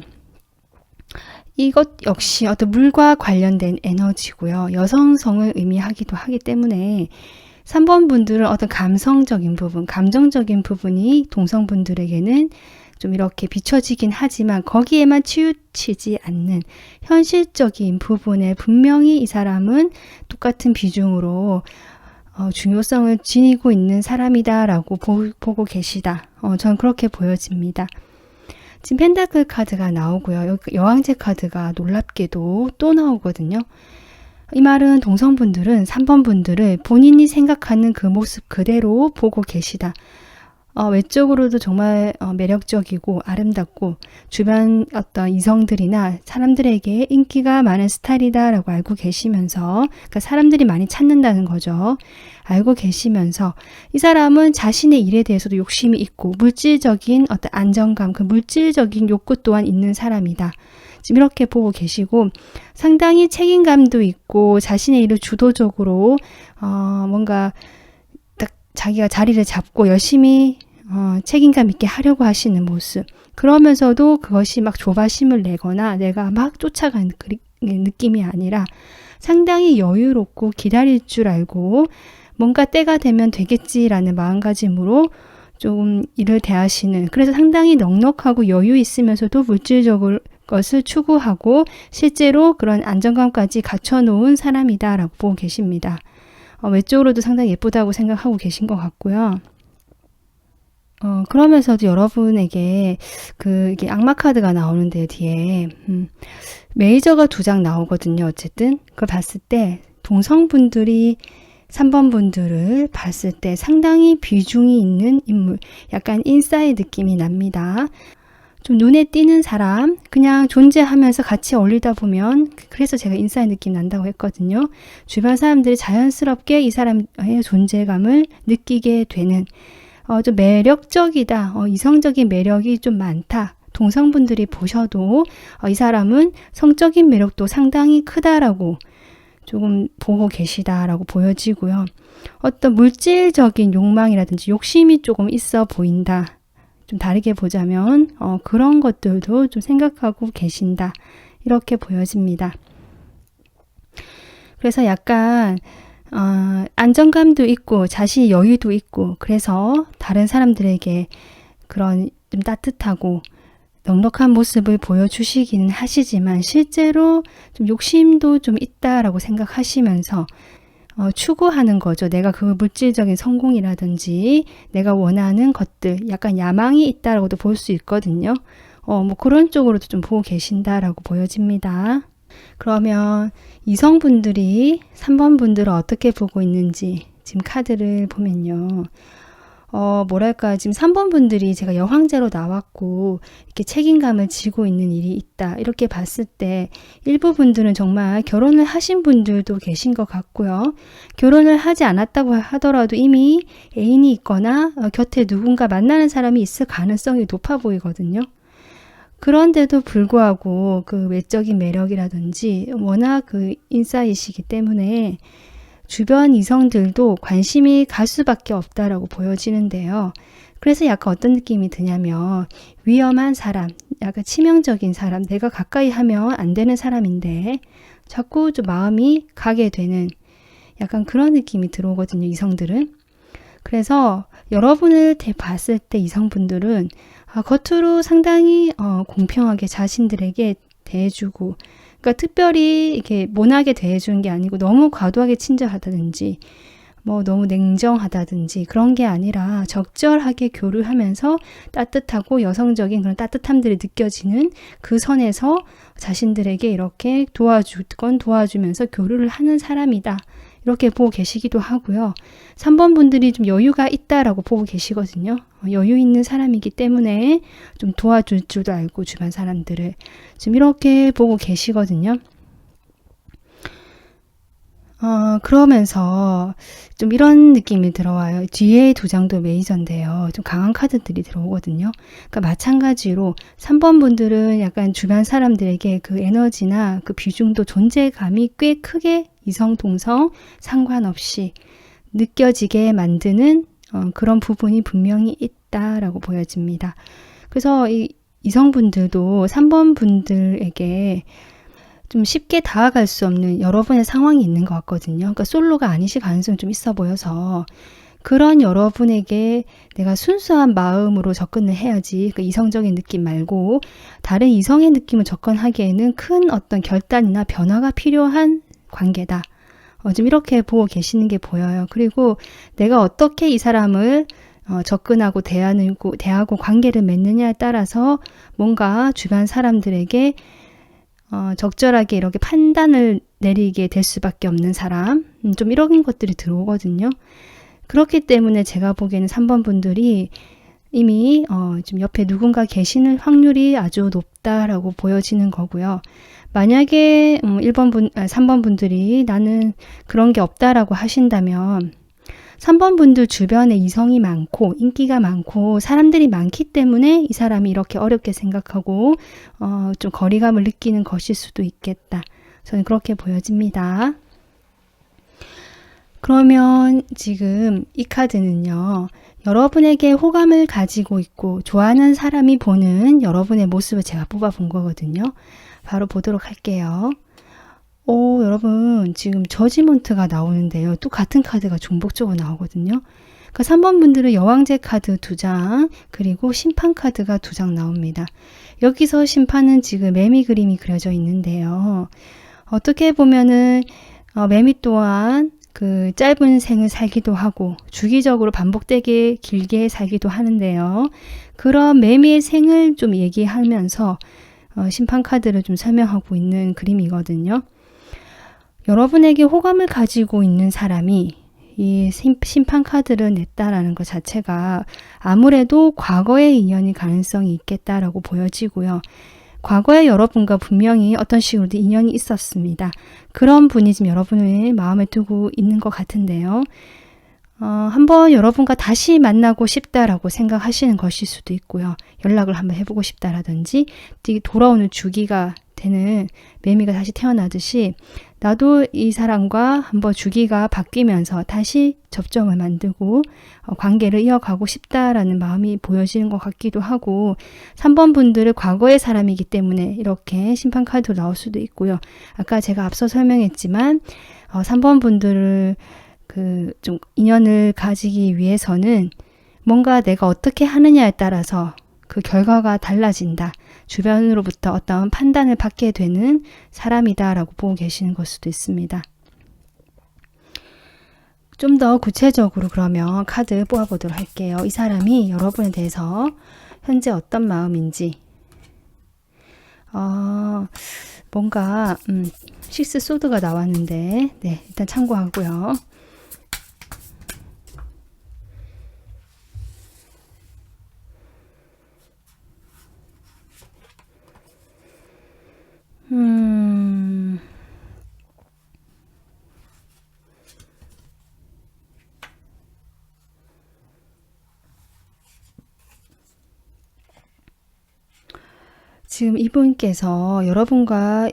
이것 역시 어떤 물과 관련된 에너지고요. 여성성을 의미하기도 하기 때문에 3번 분들은 어떤 감성적인 부분, 감정적인 부분이 동성분들에게는 좀 이렇게 비춰지긴 하지만 거기에만 치우치지 않는 현실적인 부분에 분명히 이 사람은 똑같은 비중으로 중요성을 지니고 있는 사람이다라고 보고 계시다. 전 그렇게 보여집니다. 지금 펜타클 카드가 나오고요. 여기 여왕제 카드가 놀랍게도 또 나오거든요. 이 말은 동성분들은 3번 분들을 본인이 생각하는 그 모습 그대로 보고 계시다. 외적으로도 정말 매력적이고 아름답고 주변 어떤 이성들이나 사람들에게 인기가 많은 스타일이다라고 알고 계시면서, 그러니까 사람들이 많이 찾는다는 거죠. 알고 계시면서 이 사람은 자신의 일에 대해서도 욕심이 있고 물질적인 어떤 안정감, 그 물질적인 욕구 또한 있는 사람이다. 지금 이렇게 보고 계시고 상당히 책임감도 있고 자신의 일을 주도적으로 뭔가 딱 자기가 자리를 잡고 열심히 책임감 있게 하려고 하시는 모습. 그러면서도 그것이 막 조바심을 내거나 내가 막 쫓아가는 느낌이 아니라 상당히 여유롭고 기다릴 줄 알고 뭔가 때가 되면 되겠지라는 마음가짐으로 좀 일을 대하시는, 그래서 상당히 넉넉하고 여유 있으면서도 물질적으로 것을 추구하고 실제로 그런 안정감까지 갖춰놓은 사람이다라고 보고 계십니다. 외적으로도 상당히 예쁘다고 생각하고 계신 것 같고요. 그러면서도 여러분에게 이게 악마 카드가 나오는데 뒤에 메이저가 2장 나오거든요. 어쨌든 그걸 봤을 때 동성분들이 3번 분들을 봤을 때 상당히 비중이 있는 인물, 약간 인싸의 느낌이 납니다. 좀 눈에 띄는 사람, 그냥 존재하면서 같이 어울리다 보면, 그래서 제가 인싸의 느낌 난다고 했거든요. 주변 사람들이 자연스럽게 이 사람의 존재감을 느끼게 되는, 좀 매력적이다, 이성적인 매력이 좀 많다. 동성분들이 보셔도 이 사람은 성적인 매력도 상당히 크다라고 조금 보고 계시다라고 보여지고요. 어떤 물질적인 욕망이라든지 욕심이 조금 있어 보인다. 좀 다르게 보자면 그런 것들도 좀 생각하고 계신다. 이렇게 보여집니다. 그래서 약간 안정감도 있고 자신의 여유도 있고, 그래서 다른 사람들에게 그런 좀 따뜻하고 넉넉한 모습을 보여주시기는 하시지만 실제로 좀 욕심도 좀 있다라고 생각하시면서 추구하는 거죠. 내가 그 물질적인 성공이라든지 내가 원하는 것들, 약간 야망이 있다라고도 볼 수 있거든요. 뭐 그런 쪽으로도 좀 보고 계신다라고 보여집니다. 그러면 이성분들이 3번 분들을 어떻게 보고 있는지 지금 카드를 보면요. 뭐랄까, 지금 3번 분들이 제가 여황제로 나왔고 이렇게 책임감을 지고 있는 일이 있다, 이렇게 봤을 때 일부 분들은 정말 결혼을 하신 분들도 계신 것 같고요. 결혼을 하지 않았다고 하더라도 이미 애인이 있거나 곁에 누군가 만나는 사람이 있을 가능성이 높아 보이거든요. 그런데도 불구하고 그 외적인 매력이라든지 워낙 그 인싸이시기 때문에 주변 이성들도 관심이 갈 수밖에 없다라고 보여지는데요. 그래서 약간 어떤 느낌이 드냐면 위험한 사람, 약간 치명적인 사람, 내가 가까이 하면 안 되는 사람인데 자꾸 좀 마음이 가게 되는 약간 그런 느낌이 들어오거든요, 이성들은. 그래서 여러분을 봤을 때 이성분들은 겉으로 상당히 공평하게 자신들에게 대해주고, 그러니까 특별히 이렇게 모나게 대해주는 게 아니고 너무 과도하게 친절하다든지 뭐 너무 냉정하다든지 그런 게 아니라 적절하게 교류하면서 따뜻하고 여성적인 그런 따뜻함들이 느껴지는 그 선에서 자신들에게 이렇게 도와주면서 교류를 하는 사람이다, 이렇게 보고 계시기도 하고요. 3번 분들이 좀 여유가 있다라고 보고 계시거든요. 여유 있는 사람이기 때문에 좀 도와줄 줄도 알고 주변 사람들을 지금 이렇게 보고 계시거든요. 그러면서 좀 이런 느낌이 들어와요. 뒤에 2장도 메이저인데요. 좀 강한 카드들이 들어오거든요. 그러니까 마찬가지로 3번 분들은 약간 주변 사람들에게 그 에너지나 그 비중도 존재감이 꽤 크게 이성, 동성 상관없이 느껴지게 만드는 그런 부분이 분명히 있다라고 보여집니다. 그래서 이 이성분들도 3번 분들에게 좀 쉽게 다가갈 수 없는 여러분의 상황이 있는 것 같거든요. 그러니까 솔로가 아니실 가능성이 좀 있어 보여서 그런 여러분에게 내가 순수한 마음으로 접근을 해야지, 그 이성적인 느낌 말고 다른 이성의 느낌을 접근하기에는 큰 어떤 결단이나 변화가 필요한 관계다. 좀 이렇게 보고 계시는 게 보여요. 그리고 내가 어떻게 이 사람을 접근하고 대하고 관계를 맺느냐에 따라서 뭔가 주변 사람들에게 적절하게 이렇게 판단을 내리게 될 수밖에 없는 사람, 좀 이런 것들이 들어오거든요. 그렇기 때문에 제가 보기에는 3번 분들이 이미 좀 옆에 누군가 계시는 확률이 아주 높다라고 보여지는 거고요. 만약에 3번 분들이 나는 그런 게 없다라고 하신다면 3번 분들 주변에 이성이 많고 인기가 많고 사람들이 많기 때문에 이 사람이 이렇게 어렵게 생각하고 좀 거리감을 느끼는 것일 수도 있겠다. 저는 그렇게 보여집니다. 그러면 지금 이 카드는요. 여러분에게 호감을 가지고 있고 좋아하는 사람이 보는 여러분의 모습을 제가 뽑아본 거거든요. 바로 보도록 할게요. 여러분 지금 저지먼트가 나오는데요. 또 같은 카드가 중복적으로 나오거든요. 그러니까 3번 분들은 여왕제 카드 2장 그리고 심판 카드가 2장 나옵니다. 여기서 심판은 지금 매미 그림이 그려져 있는데요. 어떻게 보면은 매미 또한 그 짧은 생을 살기도 하고 주기적으로 반복되게 길게 살기도 하는데요. 그런 매미의 생을 좀 얘기하면서 심판 카드를 좀 설명하고 있는 그림이거든요. 여러분에게 호감을 가지고 있는 사람이 이 심판 카드를 냈다라는 것 자체가 아무래도 과거의 인연이 가능성이 있겠다라고 보여지고요. 과거에 여러분과 분명히 어떤 식으로도 인연이 있었습니다. 그런 분이 지금 여러분의 마음에 두고 있는 것 같은데요. 한번 여러분과 다시 만나고 싶다라고 생각하시는 것일 수도 있고요. 연락을 한번 해보고 싶다라든지 돌아오는 주기가 되는 매미가 다시 태어나듯이 나도 이 사람과 한번 주기가 바뀌면서 다시 접점을 만들고 관계를 이어가고 싶다라는 마음이 보여지는 것 같기도 하고 3번 분들은 과거의 사람이기 때문에 이렇게 심판 카드로 나올 수도 있고요. 아까 제가 앞서 설명했지만 3번 분들을 좀 인연을 가지기 위해서는 뭔가 내가 어떻게 하느냐에 따라서 그 결과가 달라진다. 주변으로부터 어떤 판단을 받게 되는 사람이다라고 보고 계시는 걸 수도 있습니다. 좀 더 구체적으로 그러면 카드 뽑아보도록 할게요. 이 사람이 여러분에 대해서 현재 어떤 마음인지 뭔가 식스 소드가 나왔는데 네, 일단 참고하고요. 지금 이분께서 여러분과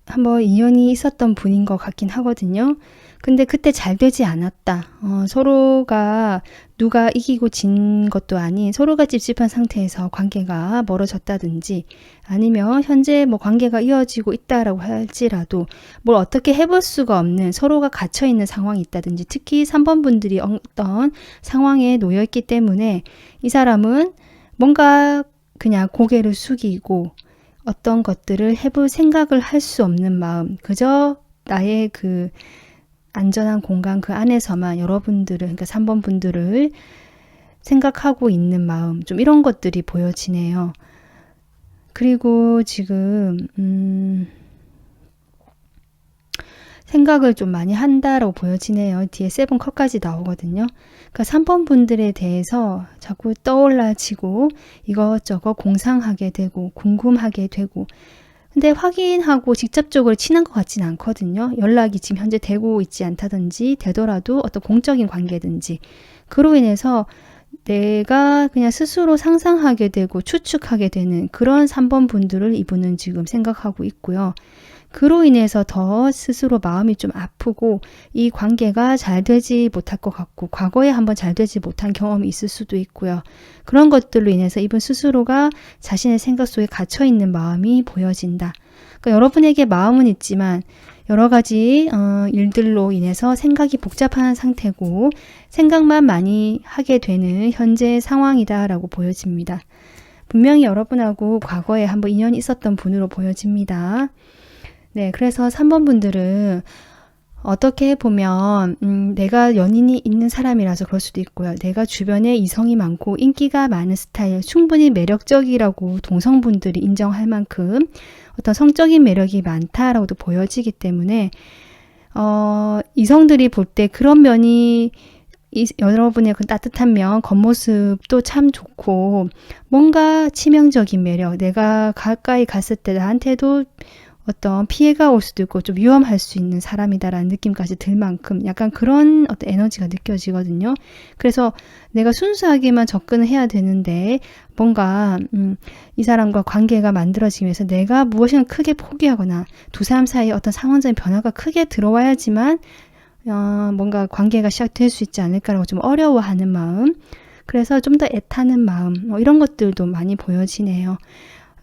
한번 인연이 있었던 분인 것 같긴 하거든요. 근데 그때 잘 되지 않았다. 서로가 누가 이기고 진 것도 아닌 서로가 찝찝한 상태에서 관계가 멀어졌다든지 아니면 현재 뭐 관계가 이어지고 있다라고 할지라도 뭘 어떻게 해볼 수가 없는 서로가 갇혀있는 상황이 있다든지 특히 3번 분들이 어떤 상황에 놓여있기 때문에 이 사람은 뭔가 그냥 고개를 숙이고 어떤 것들을 해볼 생각을 할 수 없는 마음, 그저 나의 그 안전한 공간 그 안에서만 여러분들을, 그러니까 3번 분들을 생각하고 있는 마음, 좀 이런 것들이 보여지네요. 그리고 지금 생각을 좀 많이 한다라고 보여지네요. 뒤에 세븐 컵까지 나오거든요. 그러니까 3번 분들에 대해서 자꾸 떠올라지고 이것저것 공상하게 되고 궁금하게 되고 근데 확인하고 직접적으로 친한 것 같지는 않거든요. 연락이 지금 현재 되고 있지 않다든지 되더라도 어떤 공적인 관계든지 그로 인해서 내가 그냥 스스로 상상하게 되고 추측하게 되는 그런 3번 분들을 이분은 지금 생각하고 있고요. 그로 인해서 더 스스로 마음이 좀 아프고 이 관계가 잘 되지 못할 것 같고 과거에 한번 잘 되지 못한 경험이 있을 수도 있고요. 그런 것들로 인해서 이분 스스로가 자신의 생각 속에 갇혀있는 마음이 보여진다. 그러니까 여러분에게 마음은 있지만 여러 가지 일들로 인해서 생각이 복잡한 상태고 생각만 많이 하게 되는 현재 상황이다라고 보여집니다. 분명히 여러분하고 과거에 한번 인연이 있었던 분으로 보여집니다. 네, 그래서 3번 분들은 어떻게 보면 내가 연인이 있는 사람이라서 그럴 수도 있고요. 내가 주변에 이성이 많고 인기가 많은 스타일, 충분히 매력적이라고 동성분들이 인정할 만큼 어떤 성적인 매력이 많다라고도 보여지기 때문에 이성들이 볼 때 그런 면이 여러분의 그 따뜻한 면, 겉모습도 참 좋고 뭔가 치명적인 매력, 내가 가까이 갔을 때 나한테도 어떤 피해가 올 수도 있고 좀 위험할 수 있는 사람이다라는 느낌까지 들 만큼 약간 그런 어떤 에너지가 느껴지거든요. 그래서 내가 순수하게만 접근을 해야 되는데 뭔가 이 사람과 관계가 만들어지기 위해서 내가 무엇인가 크게 포기하거나 두 사람 사이에 어떤 상황적인 변화가 크게 들어와야지만 뭔가 관계가 시작될 수 있지 않을까라고 좀 어려워하는 마음, 그래서 좀 더 애타는 마음, 이런 것들도 많이 보여지네요.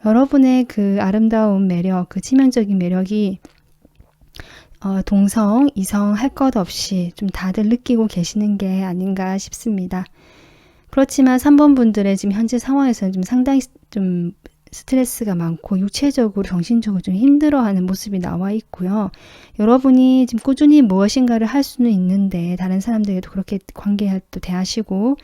여러분의 그 아름다운 매력, 그 치명적인 매력이 동성, 이성 할 것 없이 좀 다들 느끼고 계시는 게 아닌가 싶습니다. 그렇지만 3번 분들의 지금 현재 상황에서는 좀 상당히 좀 스트레스가 많고 육체적으로 정신적으로 좀 힘들어하는 모습이 나와 있고요. 여러분이 지금 꾸준히 무엇인가를 할 수는 있는데 다른 사람들에게도 그렇게 관계도 대하시고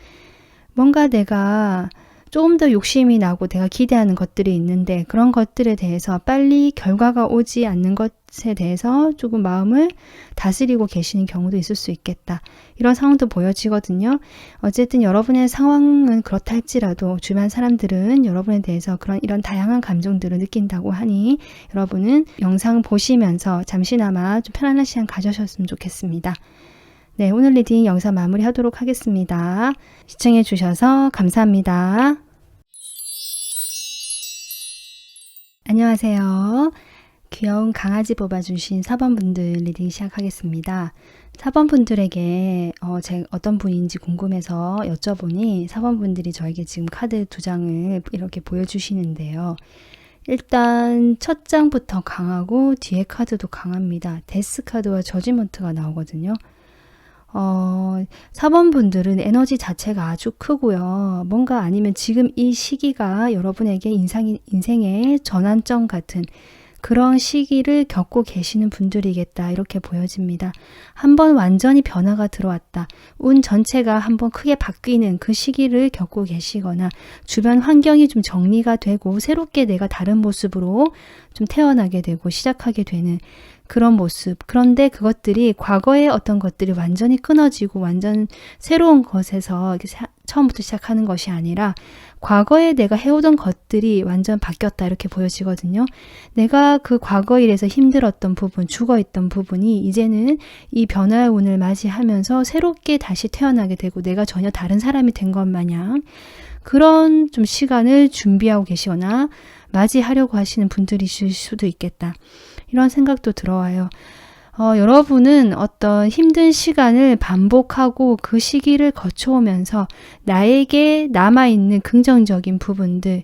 뭔가 내가 조금 더 욕심이 나고 내가 기대하는 것들이 있는데 그런 것들에 대해서 빨리 결과가 오지 않는 것에 대해서 조금 마음을 다스리고 계시는 경우도 있을 수 있겠다. 이런 상황도 보여지거든요. 어쨌든 여러분의 상황은 그렇다 할지라도 주변 사람들은 여러분에 대해서 이런 다양한 감정들을 느낀다고 하니 여러분은 영상 보시면서 잠시나마 좀 편안한 시간 가져셨으면 좋겠습니다. 네, 오늘 리딩 영상 마무리하도록 하겠습니다. 시청해 주셔서 감사합니다. 안녕하세요. 귀여운 강아지 뽑아주신 4번 분들 리딩 시작하겠습니다. 4번 분들에게 어떤 분인지 궁금해서 여쭤보니 4번 분들이 저에게 지금 카드 2장을 이렇게 보여주시는데요. 일단 첫 장부터 강하고 뒤에 카드도 강합니다. 데스 카드와 저지먼트가 나오거든요. 4번 분들은 에너지 자체가 아주 크고요. 뭔가 아니면 지금 이 시기가 여러분에게 인생의 전환점 같은 그런 시기를 겪고 계시는 분들이겠다 이렇게 보여집니다. 한번 완전히 변화가 들어왔다. 운 전체가 한번 크게 바뀌는 그 시기를 겪고 계시거나 주변 환경이 좀 정리가 되고 새롭게 내가 다른 모습으로 좀 태어나게 되고 시작하게 되는 그런 모습. 그런데 그것들이 과거의 어떤 것들이 완전히 끊어지고 완전 새로운 것에서 처음부터 시작하는 것이 아니라 과거에 내가 해오던 것들이 완전 바뀌었다 이렇게 보여지거든요. 내가 그 과거 일에서 힘들었던 부분, 죽어있던 부분이 이제는 이 변화의 운을 맞이하면서 새롭게 다시 태어나게 되고 내가 전혀 다른 사람이 된 것 마냥 그런 좀 시간을 준비하고 계시거나 맞이하려고 하시는 분들이실 수도 있겠다. 이런 생각도 들어와요. 여러분은 어떤 힘든 시간을 반복하고 그 시기를 거쳐오면서 나에게 남아있는 긍정적인 부분들,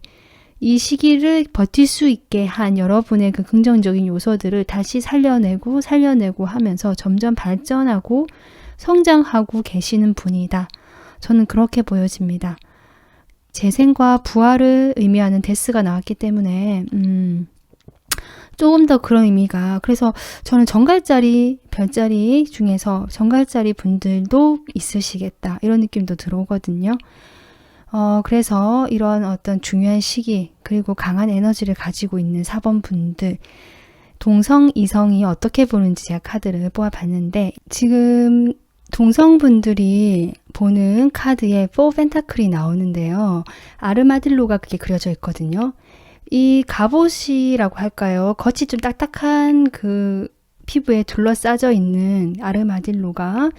이 시기를 버틸 수 있게 한 여러분의 그 긍정적인 요소들을 다시 살려내고 하면서 점점 발전하고 성장하고 계시는 분이다. 저는 그렇게 보여집니다. 재생과 부활을 의미하는 데스가 나왔기 때문에 조금 더 그런 의미가, 그래서 저는 정갈자리, 별자리 중에서 정갈자리 분들도 있으시겠다 이런 느낌도 들어오거든요. 그래서 이런 어떤 중요한 시기 그리고 강한 에너지를 가지고 있는 4번 분들, 동성, 이성이 어떻게 보는지 제가 카드를 뽑아봤는데 지금 동성분들이 보는 카드에 4 펜타클이 나오는데요. 아르마딜로가 그게 그려져 있거든요. 이 갑옷이라고 할까요? 겉이 좀 딱딱한 그 피부에 둘러싸져 있는 아르마딜로가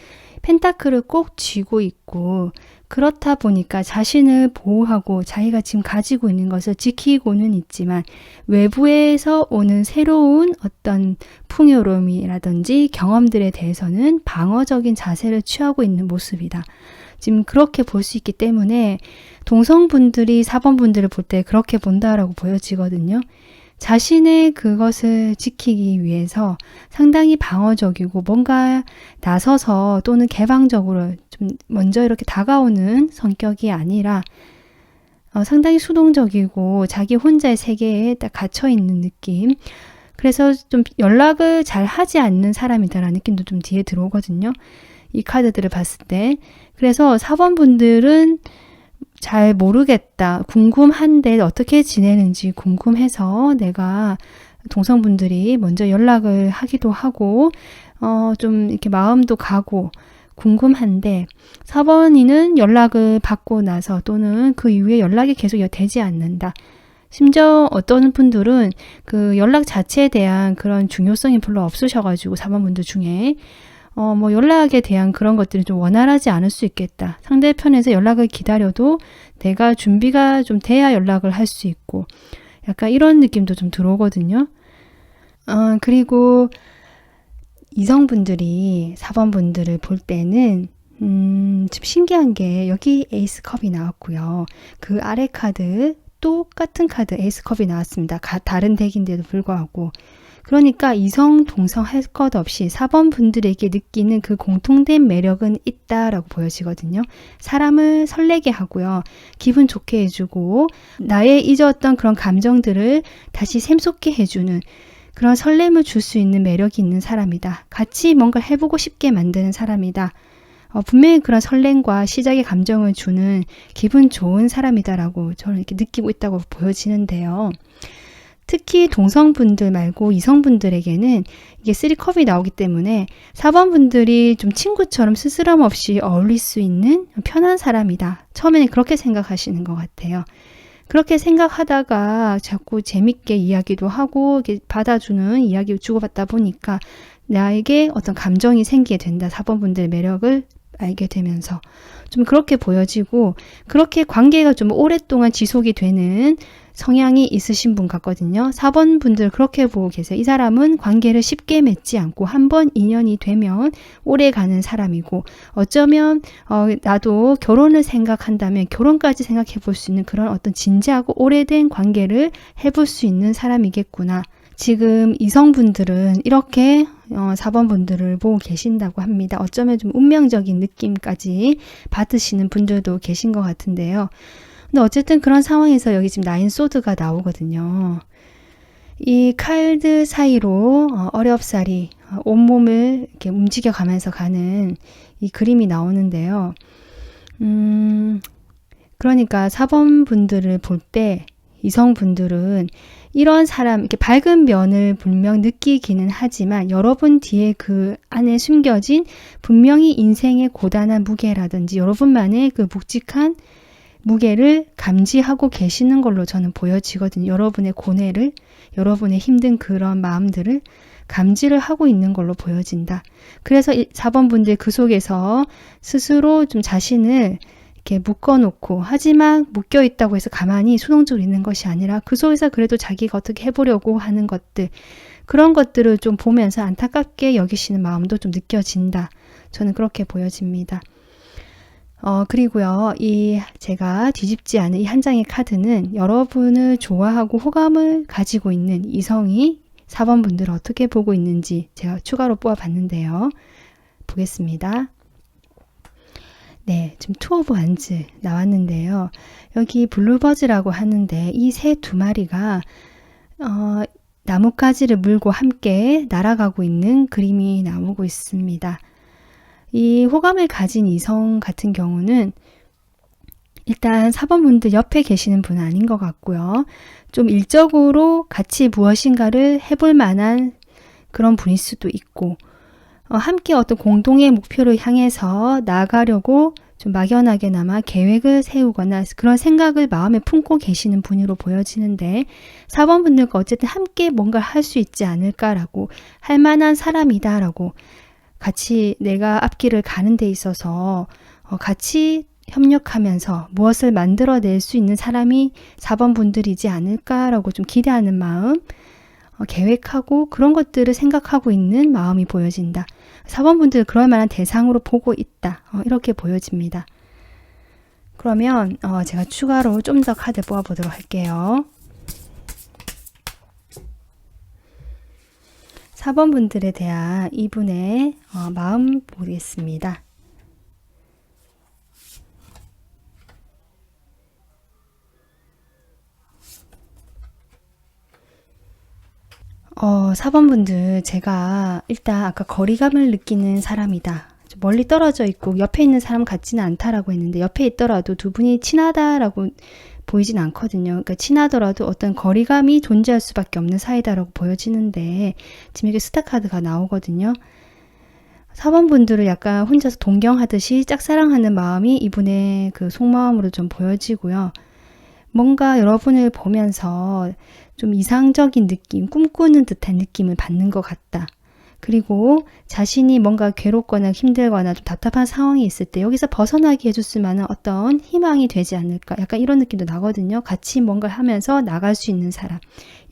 펜타클을 꼭 쥐고 있고 그렇다 보니까 자신을 보호하고 자기가 지금 가지고 있는 것을 지키고는 있지만 외부에서 오는 새로운 어떤 풍요로움이라든지 경험들에 대해서는 방어적인 자세를 취하고 있는 모습이다. 지금 그렇게 볼 수 있기 때문에 동성분들이 4번 분들을 볼 때 그렇게 본다라고 보여지거든요. 자신의 그것을 지키기 위해서 상당히 방어적이고 뭔가 나서서 또는 개방적으로 좀 먼저 이렇게 다가오는 성격이 아니라 상당히 수동적이고 자기 혼자의 세계에 딱 갇혀있는 느낌. 그래서 좀 연락을 잘 하지 않는 사람이다라는 느낌도 좀 뒤에 들어오거든요. 이 카드들을 봤을 때. 그래서 4번 분들은 잘 모르겠다. 궁금한데 어떻게 지내는지 궁금해서 내가 동성분들이 먼저 연락을 하기도 하고, 좀 이렇게 마음도 가고 궁금한데 4번이는 연락을 받고 나서 또는 그 이후에 연락이 계속 되지 않는다. 심지어 어떤 분들은 그 연락 자체에 대한 그런 중요성이 별로 없으셔가지고 4번 분들 중에 뭐 연락에 대한 그런 것들이 좀 원활하지 않을 수 있겠다. 상대편에서 연락을 기다려도 내가 준비가 좀 돼야 연락을 할 수 있고 약간 이런 느낌도 좀 들어오거든요. 그리고 이성분들이 4번 분들을 볼 때는 좀 신기한 게 여기 에이스 컵이 나왔고요. 그 아래 카드 똑같은 카드 에이스 컵이 나왔습니다. 다른 덱인데도 불구하고. 그러니까 이성 동성 할 것 없이 4번 분들에게 느끼는 그 공통된 매력은 있다라고 보여지거든요. 사람을 설레게 하고요. 기분 좋게 해주고 나의 잊었던 그런 감정들을 다시 샘솟게 해주는 그런 설렘을 줄 수 있는 매력이 있는 사람이다. 같이 뭔가를 해보고 싶게 만드는 사람이다. 분명히 그런 설렘과 시작의 감정을 주는 기분 좋은 사람이다라고 저는 이렇게 느끼고 있다고 보여지는데요. 특히 동성분들 말고 이성분들에게는 이게 3컵이 나오기 때문에 4번 분들이 좀 친구처럼 스스럼 없이 어울릴 수 있는 편한 사람이다. 처음에는 그렇게 생각하시는 것 같아요. 그렇게 생각하다가 자꾸 재밌게 이야기도 하고 받아주는 이야기 주고받다 보니까 나에게 어떤 감정이 생기게 된다. 4번 분들의 매력을 알게 되면서 좀 그렇게 보여지고 그렇게 관계가 좀 오랫동안 지속이 되는 성향이 있으신 분 같거든요. 4번 분들 그렇게 보고 계세요. 이 사람은 관계를 쉽게 맺지 않고 한 번 인연이 되면 오래 가는 사람이고 어쩌면 나도 결혼을 생각한다면 결혼까지 생각해 볼 수 있는 그런 어떤 진지하고 오래된 관계를 해볼 수 있는 사람이겠구나. 지금 이성분들은 이렇게 4번 분들을 보고 계신다고 합니다. 어쩌면 좀 운명적인 느낌까지 받으시는 분들도 계신 것 같은데요. 근데 어쨌든 그런 상황에서 여기 지금 나인 소드가 나오거든요. 이 칼드 사이로 어렵사리 온몸을 이렇게 움직여 가면서 가는 이 그림이 나오는데요. 그러니까 4번 분들을 볼 때 이성분들은 이런 사람, 이렇게 밝은 면을 분명 느끼기는 하지만 여러분 뒤에 그 안에 숨겨진 분명히 인생의 고단한 무게라든지 여러분만의 그 묵직한 무게를 감지하고 계시는 걸로 저는 보여지거든요. 여러분의 고뇌를, 여러분의 힘든 그런 마음들을 감지를 하고 있는 걸로 보여진다. 그래서 4번 분들 그 속에서 스스로 좀 자신을 이렇게 묶어놓고 하지만 묶여있다고 해서 가만히 수동적으로 있는 것이 아니라 그 속에서 그래도 자기가 어떻게 해보려고 하는 것들 그런 것들을 좀 보면서 안타깝게 여기시는 마음도 좀 느껴진다. 저는 그렇게 보여집니다. 그리고요, 제가 뒤집지 않은 이 한 장의 카드는 여러분을 좋아하고 호감을 가지고 있는 이성이 4번 분들을 어떻게 보고 있는지 제가 추가로 뽑아봤는데요. 보겠습니다. 네, 지금 투 오브 완즈 나왔는데요. 여기 블루버즈라고 하는데 이 새 두 마리가 나뭇가지를 물고 함께 날아가고 있는 그림이 나오고 있습니다. 이 호감을 가진 이성 같은 경우는 일단 4번 분들 옆에 계시는 분은 아닌 것 같고요. 좀 일적으로 같이 무엇인가를 해볼 만한 그런 분일 수도 있고 함께 어떤 공동의 목표를 향해서 나아가려고 좀 막연하게나마 계획을 세우거나 그런 생각을 마음에 품고 계시는 분으로 보여지는데 4번 분들과 어쨌든 함께 뭔가를 할 수 있지 않을까라고 할 만한 사람이다라고 같이 내가 앞길을 가는 데 있어서 같이 협력하면서 무엇을 만들어낼 수 있는 사람이 4번 분들이지 않을까라고 좀 기대하는 마음, 계획하고 그런 것들을 생각하고 있는 마음이 보여진다. 4번 분들 그럴 만한 대상으로 보고 있다. 이렇게 보여집니다. 그러면 제가 추가로 좀 더 카드 뽑아보도록 할게요. 4번 분들에 대한 이분의 마음 보겠습니다. 4번분들, 제가 일단 아까 거리감을 느끼는 사람이다. 좀 멀리 떨어져 있고 옆에 있는 사람 같지는 않다라고 했는데, 옆에 있더라도 두 분이 친하다라고 보이진 않거든요. 그러니까 친하더라도 어떤 거리감이 존재할 수밖에 없는 사이다라고 보여지는데, 지금 이게 스타카드가 나오거든요. 4번분들을 약간 혼자서 동경하듯이 짝사랑하는 마음이 이분의 그 속마음으로 좀 보여지고요. 뭔가 여러분을 보면서 좀 이상적인 느낌, 꿈꾸는 듯한 느낌을 받는 것 같다. 그리고 자신이 뭔가 괴롭거나 힘들거나 좀 답답한 상황이 있을 때 여기서 벗어나게 해줄 수 있는 어떤 희망이 되지 않을까. 약간 이런 느낌도 나거든요. 같이 뭔가를 하면서 나갈 수 있는 사람.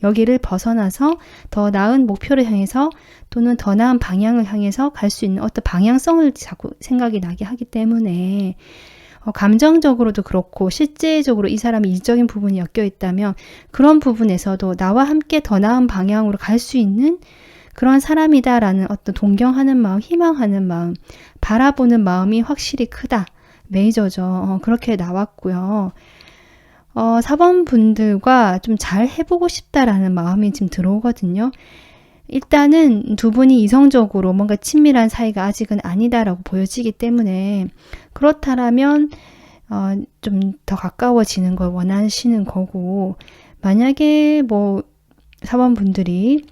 여기를 벗어나서 더 나은 목표를 향해서 또는 더 나은 방향을 향해서 갈 수 있는 어떤 방향성을 자꾸 생각이 나게 하기 때문에 감정적으로도 그렇고 실제적으로 이 사람이 일적인 부분이 엮여 있다면 그런 부분에서도 나와 함께 더 나은 방향으로 갈 수 있는 그런 사람이다라는 어떤 동경하는 마음, 희망하는 마음, 바라보는 마음이 확실히 크다. 메이저죠. 그렇게 나왔고요. 4번 분들과 좀 잘 해보고 싶다라는 마음이 지금 들어오거든요. 일단은 두 분이 이성적으로 뭔가 친밀한 사이가 아직은 아니다라고 보여지기 때문에 그렇다면 좀 더 가까워지는 걸 원하시는 거고, 만약에 뭐 4번 분들이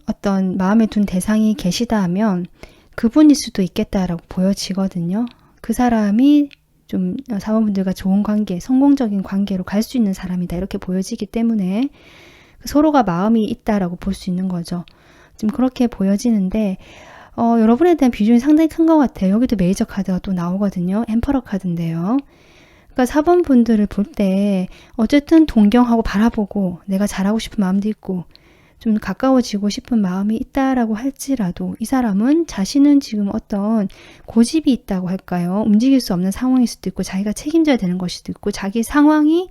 어떤 마음에 둔 대상이 계시다 하면 그분일 수도 있겠다라고 보여지거든요. 그 사람이 좀 4번 분들과 좋은 관계, 성공적인 관계로 갈 수 있는 사람이다 이렇게 보여지기 때문에 서로가 마음이 있다라고 볼 수 있는 거죠. 지금 그렇게 보여지는데 여러분에 대한 비중이 상당히 큰 것 같아요. 여기도 메이저 카드가 또 나오거든요. 엠퍼러 카드인데요. 그러니까 4번 분들을 볼 때 어쨌든 동경하고 바라보고 내가 잘하고 싶은 마음도 있고 좀 가까워지고 싶은 마음이 있다라고 할지라도 이 사람은 자신은 지금 어떤 고집이 있다고 할까요? 움직일 수 없는 상황일 수도 있고 자기가 책임져야 되는 것일 수도 있고 자기 상황이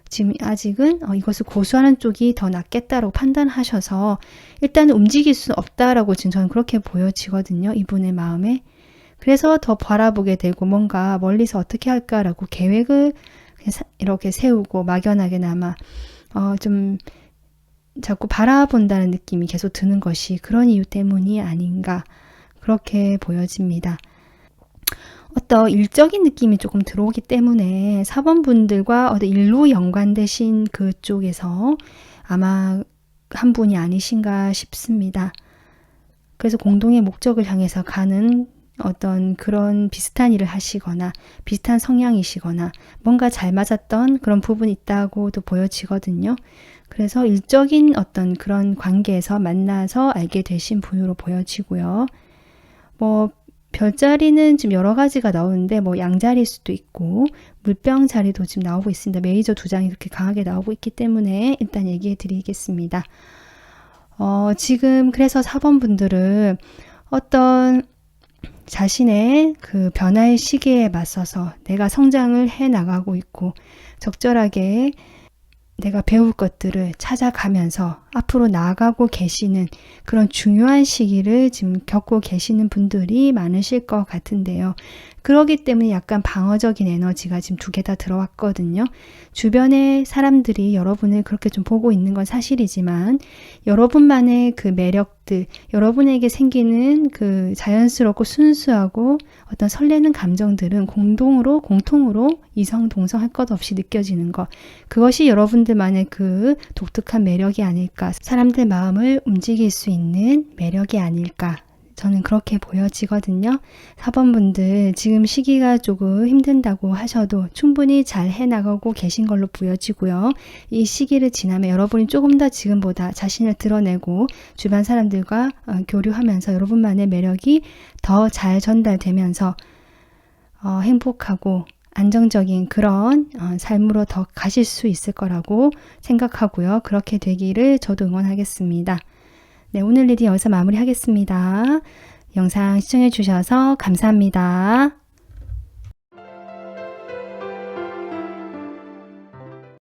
지금 아직은 이것을 고수하는 쪽이 더 낫겠다라고 판단하셔서 일단은 움직일 수 없다라고 지금 저는 그렇게 보여지거든요. 이분의 마음에. 그래서 더 바라보게 되고 뭔가 멀리서 어떻게 할까라고 계획을 이렇게 세우고 막연하게나마 좀 자꾸 바라본다는 느낌이 계속 드는 것이 그런 이유 때문이 아닌가 그렇게 보여집니다. 어떤 일적인 느낌이 조금 들어오기 때문에 4번 분들과 어떤 일로 연관되신 그쪽에서 아마 한 분이 아니신가 싶습니다. 그래서 공동의 목적을 향해서 가는 어떤 그런 비슷한 일을 하시거나 비슷한 성향이시거나 뭔가 잘 맞았던 그런 부분이 있다고도 보여지거든요. 그래서 일적인 어떤 그런 관계에서 만나서 알게 되신 분으로 보여지고요. 뭐 별자리는 지금 여러 가지가 나오는데 뭐 양자리일 수도 있고 물병 자리도 지금 나오고 있습니다. 메이저 두 장이 그렇게 강하게 나오고 있기 때문에 일단 얘기해 드리겠습니다. 지금 그래서 4번 분들은 어떤 자신의 그 변화의 시기에 맞서서 내가 성장을 해 나가고 있고 적절하게 내가 배울 것들을 찾아가면서 앞으로 나아가고 계시는 그런 중요한 시기를 지금 겪고 계시는 분들이 많으실 것 같은데요. 그러기 때문에 약간 방어적인 에너지가 지금 두 개 다 들어왔거든요. 주변의 사람들이 여러분을 그렇게 좀 보고 있는 건 사실이지만 여러분만의 그 매력들, 여러분에게 생기는 그 자연스럽고 순수하고 어떤 설레는 감정들은 공통으로 이성, 동성 할 것 없이 느껴지는 것. 그것이 여러분들만의 그 독특한 매력이 아닐까. 사람들 마음을 움직일 수 있는 매력이 아닐까. 저는 그렇게 보여지거든요. 4번 분들 지금 시기가 조금 힘든다고 하셔도 충분히 잘 해나가고 계신 걸로 보여지고요. 이 시기를 지나면 여러분이 조금 더 지금보다 자신을 드러내고 주변 사람들과 교류하면서 여러분만의 매력이 더 잘 전달되면서 행복하고 안정적인 그런 삶으로 더 가실 수 있을 거라고 생각하고요. 그렇게 되기를 저도 응원하겠습니다. 네, 오늘 리딩 여기서 마무리하겠습니다. 영상 시청해 주셔서 감사합니다.